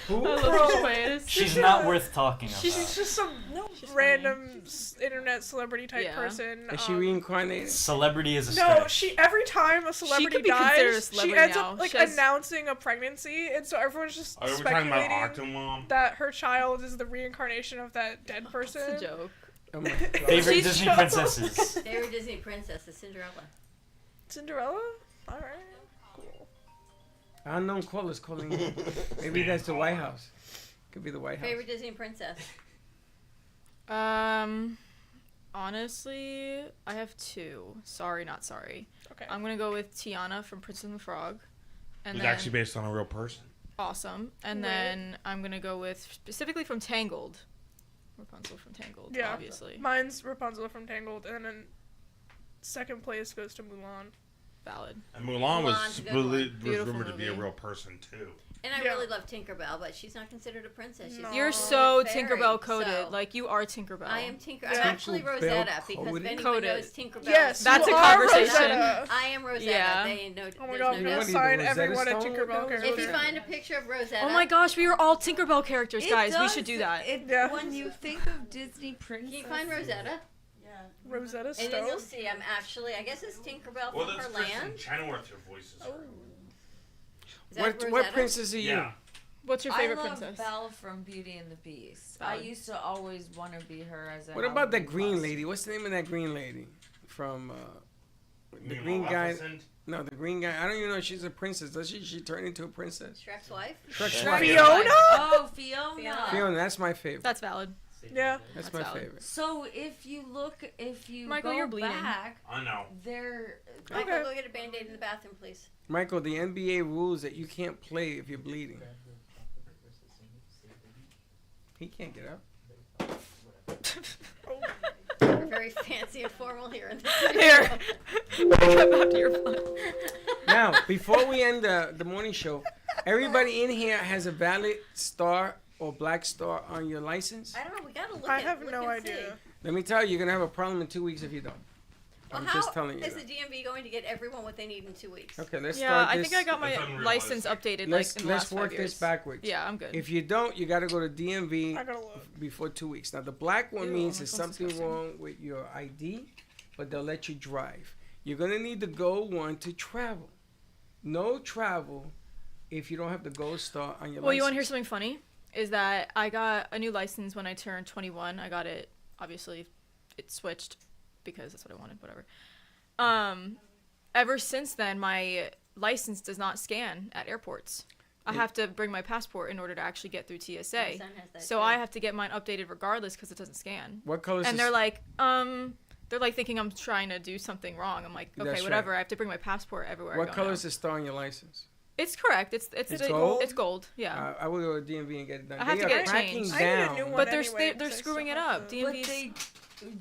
Speaker 2: Who?
Speaker 5: I love Trisha Paytas.
Speaker 8: She's not worth talking about.
Speaker 7: She's just some random internet celebrity type
Speaker 5: Yeah.
Speaker 7: person.
Speaker 2: Is she reincarnated?
Speaker 8: Celebrity is a
Speaker 7: No,
Speaker 8: stretch.
Speaker 7: she every time a celebrity
Speaker 5: could be considered a
Speaker 7: dies, she
Speaker 5: celebrity
Speaker 7: ends
Speaker 5: now.
Speaker 7: up like
Speaker 5: She has-
Speaker 7: announcing a pregnancy, and so everyone's just
Speaker 4: Are we talking about
Speaker 7: speculating
Speaker 4: Octomom?
Speaker 7: that her child is the reincarnation of that dead person.
Speaker 5: It's a joke.
Speaker 2: Oh my God.
Speaker 8: Favorite Disney princesses.
Speaker 1: Favorite Disney princess is Cinderella.
Speaker 7: Cinderella? All right. Cool.
Speaker 2: Unknown callers calling in. Maybe that's the White House. Could be the White House.
Speaker 1: Favorite Disney princess.
Speaker 5: Honestly, I have two. Sorry, not sorry.
Speaker 7: Okay.
Speaker 5: I'm gonna go with Tiana from Princess and the Frog. And
Speaker 4: It's
Speaker 5: then,
Speaker 4: actually based on a real person.
Speaker 5: awesome. And
Speaker 7: Right.
Speaker 5: then I'm gonna go with specifically from Tangled. Rapunzel from Tangled,
Speaker 7: Yeah.
Speaker 5: obviously.
Speaker 7: Mine's Rapunzel from Tangled, and then second place goes to Mulan.
Speaker 5: Valid.
Speaker 4: And Mulan
Speaker 1: Mulan's a good one.
Speaker 4: was
Speaker 5: Beautiful
Speaker 4: rumored to be a
Speaker 5: movie.
Speaker 4: real person too.
Speaker 1: And I
Speaker 7: Yeah.
Speaker 1: really love Tinkerbell, but she's not considered a princess. She's
Speaker 7: No.
Speaker 5: You're
Speaker 1: a
Speaker 5: so
Speaker 1: fairy,
Speaker 5: Tinkerbell coded.
Speaker 1: so
Speaker 5: Like, you are Tinkerbell.
Speaker 1: I am Tinker.
Speaker 7: Yeah.
Speaker 1: I'm actually
Speaker 2: Tinkerbell
Speaker 1: Rosetta because
Speaker 2: coded?
Speaker 1: if anyone
Speaker 5: Coded.
Speaker 1: knows Tinkerbell,
Speaker 7: Yes,
Speaker 5: That's
Speaker 7: you
Speaker 5: a
Speaker 7: are
Speaker 5: conversation.
Speaker 7: Rosetta.
Speaker 1: I am Rosetta.
Speaker 5: Yeah.
Speaker 1: They know.
Speaker 7: Oh my
Speaker 1: there's
Speaker 7: god,
Speaker 1: no
Speaker 7: I'm
Speaker 2: You
Speaker 7: gonna
Speaker 2: wanna be
Speaker 7: sign
Speaker 2: the
Speaker 7: everyone a
Speaker 2: Rosetta Stone?
Speaker 7: Tinkerbell character.
Speaker 1: If you find a picture of Rosetta,
Speaker 5: Oh my gosh, we are all Tinkerbell characters, guys. We should do that.
Speaker 7: Yeah.
Speaker 6: When you think of Disney princess,
Speaker 1: can you find Rosetta?
Speaker 7: Rosetta
Speaker 1: And then you'll
Speaker 7: Stone.
Speaker 1: see. I'm actually. I guess it's Tinkerbell
Speaker 4: Well,
Speaker 1: from
Speaker 4: that's
Speaker 1: her
Speaker 4: Kristen
Speaker 1: land.
Speaker 4: Chenoweth your voices.
Speaker 7: Oh.
Speaker 1: Is that
Speaker 2: What
Speaker 1: Rosetta?
Speaker 2: princess are you?
Speaker 4: Yeah.
Speaker 5: What's your favorite
Speaker 6: I love
Speaker 5: princess?
Speaker 6: Belle from Beauty and the Beast.
Speaker 5: Valid.
Speaker 6: I used to always want to be her as a.
Speaker 2: What about that
Speaker 6: Halloween
Speaker 2: green
Speaker 6: costume.
Speaker 2: lady? What's the name of that green lady from the
Speaker 4: You mean
Speaker 2: green guy?
Speaker 4: Maleficent?
Speaker 2: No, the green guy. I don't even know if she's a princess. Does she? She turned into a princess.
Speaker 1: Shrek's wife.
Speaker 2: Shrek's
Speaker 6: Fiona?
Speaker 2: wife.
Speaker 6: Oh, Fiona.
Speaker 2: Fiona, that's my favorite.
Speaker 5: That's valid.
Speaker 7: Yeah.
Speaker 2: That's
Speaker 5: That's
Speaker 2: my
Speaker 5: valid.
Speaker 2: favorite.
Speaker 6: So if you
Speaker 5: Michael,
Speaker 6: go
Speaker 5: you're bleeding.
Speaker 6: back,
Speaker 4: I know.
Speaker 6: they're
Speaker 1: Michael, go get a Band-Aid in the bathroom, please.
Speaker 2: Michael, the NBA rules that you can't play if you're bleeding. He can't get up.
Speaker 1: We're very fancy and formal here in the
Speaker 5: Here.
Speaker 1: studio.
Speaker 5: Come back to your phone.
Speaker 2: Now, before we end the morning show, everybody in here has a valid star or black star on your license.
Speaker 1: I don't know. We gotta look.
Speaker 7: I at-
Speaker 1: have
Speaker 7: look no and see. idea.
Speaker 2: Let me tell you, you're gonna have a problem in 2 weeks if you don't.
Speaker 1: Well,
Speaker 2: I'm
Speaker 1: how
Speaker 2: just telling you.
Speaker 1: is
Speaker 2: that.
Speaker 1: the DMV going to get everyone what they need in 2 weeks?
Speaker 2: Okay, let's
Speaker 5: Yeah,
Speaker 2: start
Speaker 5: I
Speaker 2: this.
Speaker 5: think I got my license updated like in the
Speaker 2: Let's
Speaker 5: last 5
Speaker 2: work
Speaker 5: years.
Speaker 2: this backwards.
Speaker 5: Yeah, I'm good.
Speaker 2: If you don't, you got to go to DMV
Speaker 7: I gotta look.
Speaker 2: before 2 weeks. Now, the black one
Speaker 5: Ew,
Speaker 2: means
Speaker 5: my
Speaker 2: there's
Speaker 5: phone's
Speaker 2: something
Speaker 5: disgusting.
Speaker 2: wrong with your ID, but they'll let you drive. You're going to need the gold one to travel. No travel if you don't have the gold star on your
Speaker 5: Well,
Speaker 2: license.
Speaker 5: you want to hear something funny? Is that I got a new license when I turned 21. I got it, obviously, it switched because that's what I wanted, whatever. Ever since then, my license does not scan at airports. I have to bring my passport in order to actually get through TSA.
Speaker 1: My son has that
Speaker 5: So
Speaker 1: too.
Speaker 5: I have to get mine updated regardless because it doesn't scan.
Speaker 2: What color is
Speaker 5: And
Speaker 2: this?
Speaker 5: they're like thinking I'm trying to do something wrong. I'm like, okay,
Speaker 2: That's
Speaker 5: whatever.
Speaker 2: right.
Speaker 5: I have to bring my passport everywhere. I
Speaker 2: What
Speaker 5: go
Speaker 2: color
Speaker 5: now.
Speaker 2: is the star on your license?
Speaker 5: It's correct. It's
Speaker 2: gold?
Speaker 5: It's gold. Yeah.
Speaker 2: I will go to DMV and get it done.
Speaker 5: I have
Speaker 2: They
Speaker 5: to
Speaker 2: are
Speaker 5: get it
Speaker 2: cracking
Speaker 5: changed.
Speaker 7: I need a
Speaker 2: down.
Speaker 7: new one
Speaker 5: But they're
Speaker 7: anyway,
Speaker 5: they're
Speaker 7: 'cause I
Speaker 5: screwing it
Speaker 7: still have
Speaker 5: up.
Speaker 7: to-
Speaker 6: But
Speaker 5: DMV's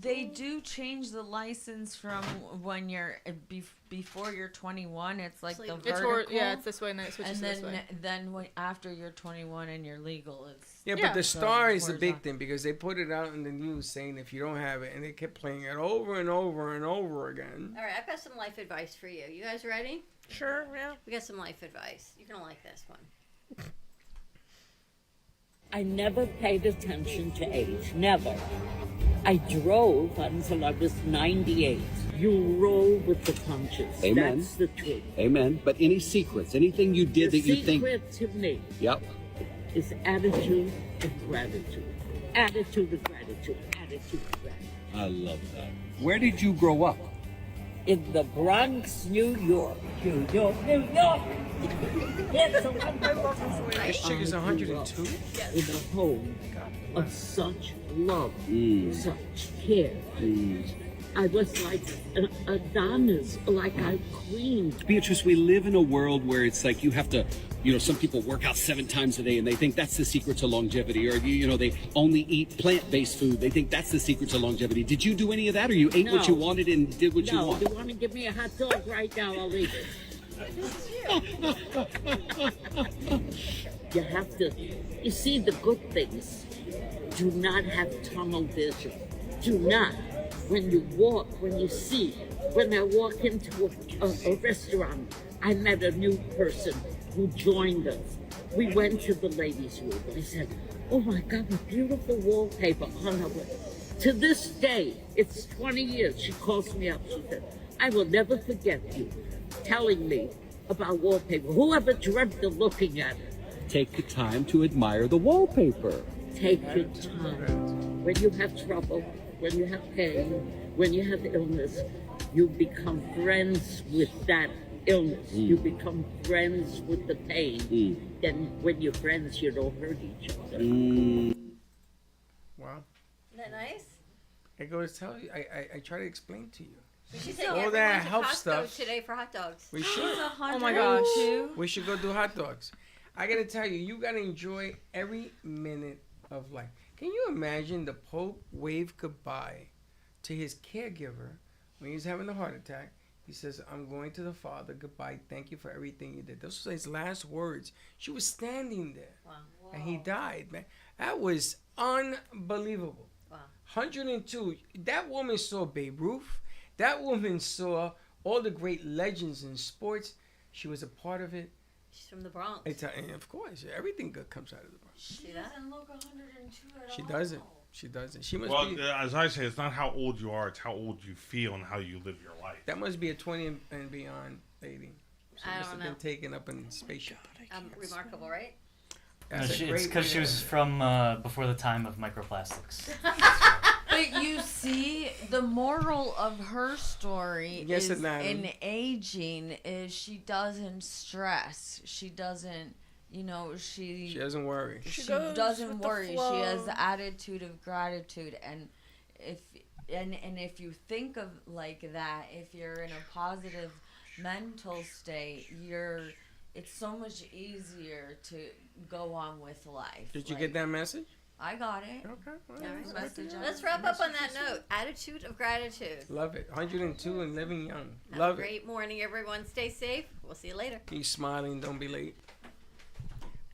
Speaker 6: they do change the license from when you're before you're 21. It's like the
Speaker 1: It's
Speaker 6: vertical.
Speaker 5: it's this way and then it switches
Speaker 6: and
Speaker 5: to this
Speaker 6: then
Speaker 5: way.
Speaker 6: then when, after you're 21 and you're legal, it's
Speaker 2: Yeah,
Speaker 5: Yeah.
Speaker 2: but the
Speaker 6: So
Speaker 2: star is the
Speaker 6: where's
Speaker 2: big
Speaker 6: that?
Speaker 2: thing because they put it out in the news saying if you don't have it, and they kept playing it over and over and over again.
Speaker 1: All right, I've got some life advice for you. You guys ready?
Speaker 7: Sure, yeah.
Speaker 1: We got some life advice. You're gonna like this one.
Speaker 21: I never paid attention to age, never. I drove until I was 98. You roll with the punches.
Speaker 22: Amen.
Speaker 21: That's the truth.
Speaker 22: Amen. But any secrets, anything you did
Speaker 21: The
Speaker 22: that you think.
Speaker 21: secret to me
Speaker 22: Yep.
Speaker 21: is attitude and gratitude. Attitude and gratitude. Attitude and gratitude.
Speaker 22: I love that. Where did you grow up?
Speaker 21: In the Bronx, New York. New York, New York. Yes,
Speaker 2: This chick is 102?
Speaker 21: In a home of such love,
Speaker 22: Mm.
Speaker 21: such care. I was like an Adonis, like a queen.
Speaker 22: Beatrice, we live in a world where it's like you have to, some people work out 7 times a day and they think that's the secret to longevity. Or, they only eat plant-based food. They think that's the secret to longevity. Did you do any of that? Or you ate what you
Speaker 21: No.
Speaker 22: wanted and did what you
Speaker 21: No,
Speaker 22: wanted?
Speaker 21: you want to give me a hot dog right now? I'll eat it. You have to, you see the good things. Do not have tunnel vision. Do not. When you walk, when you see, when I walk into a restaurant, I met a new person who joined us. We went to the ladies' room. I said, oh my God, what beautiful wallpaper on our way. To this day, it's 20 years, she calls me up. She said, I will never forget you telling me about wallpaper. Whoever dreamt of looking at it?
Speaker 22: Take the time to admire the wallpaper.
Speaker 21: Take your time. When you have trouble, when you have pain, when you have illness, you become friends with that illness. You become friends with the pain. Then when you're friends, you don't hurt each other.
Speaker 2: Wow.
Speaker 1: Isn't that nice?
Speaker 2: I go to tell you. I try to explain to you.
Speaker 1: We should take
Speaker 2: all
Speaker 1: everyone
Speaker 2: that
Speaker 1: to
Speaker 2: health
Speaker 1: Costco
Speaker 2: stuff.
Speaker 1: today for hot dogs.
Speaker 2: We should.
Speaker 5: Oh my gosh.
Speaker 2: We should go do hot dogs. I gotta tell you, you gotta enjoy every minute of life. Can you imagine the Pope waved goodbye to his caregiver when he was having a heart attack? He says, "I'm going to the Father. Goodbye. Thank you for everything you did." Those were his last words. She was standing there, and he died. Man, that was unbelievable.
Speaker 1: Wow.
Speaker 2: 102. That woman saw Babe Ruth. That woman saw all the great legends in sports. She was a part of it.
Speaker 1: She's from the Bronx.
Speaker 2: And of course, everything good comes out of the Bronx.
Speaker 1: See that?
Speaker 6: Doesn't look 102 at all.
Speaker 2: She doesn't. She doesn't. She must
Speaker 4: Well,
Speaker 2: be.
Speaker 4: as I say, it's not how old you are; it's how old you feel and how you live your life.
Speaker 2: That must be a 20 and beyond lady. She
Speaker 1: I
Speaker 2: must
Speaker 1: don't
Speaker 2: have
Speaker 1: know.
Speaker 2: been taken up in spaceship.
Speaker 1: Remarkable, right?
Speaker 8: No,
Speaker 2: That's a
Speaker 8: it's
Speaker 2: great
Speaker 8: because
Speaker 2: way
Speaker 8: she
Speaker 2: to-
Speaker 8: was from before the time of microplastics.
Speaker 6: But you see, the moral of her story
Speaker 2: Yes,
Speaker 6: is
Speaker 2: it matters.
Speaker 6: in aging is she doesn't stress. She doesn't,
Speaker 2: She doesn't worry.
Speaker 6: She
Speaker 7: goes
Speaker 6: doesn't
Speaker 7: with the
Speaker 6: worry. She
Speaker 7: flow.
Speaker 6: has the attitude of gratitude, and if you think of like that, if you're in a positive mental state, it's so much easier to go on with life.
Speaker 2: Did you get that message?
Speaker 6: I got it.
Speaker 2: Okay.
Speaker 1: All right.
Speaker 6: Message on-
Speaker 1: Let's wrap up on that note. Attitude of gratitude.
Speaker 2: Love it. 102 and living young.
Speaker 1: Have
Speaker 2: Love
Speaker 1: a
Speaker 2: it.
Speaker 1: great morning, everyone. Stay safe. We'll see you later.
Speaker 2: Keep smiling. Don't be late.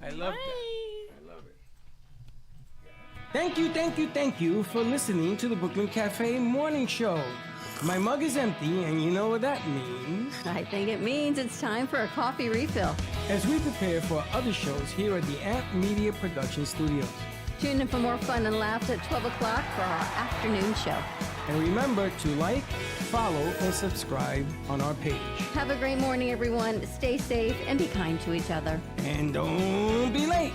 Speaker 2: I love that. I love it. Thank you for listening to the Brooklyn Cafe Morning Show. My mug is empty, and you know what that means.
Speaker 1: I think it means it's time for a coffee refill.
Speaker 2: As we prepare for other shows here at the Amp Media Production Studios.
Speaker 1: Tune in for more fun and laughs at 12 o'clock for our afternoon show.
Speaker 2: And remember to like, follow, and subscribe on our page.
Speaker 1: Have a great morning, everyone. Stay safe and be kind to each other.
Speaker 2: And don't be late.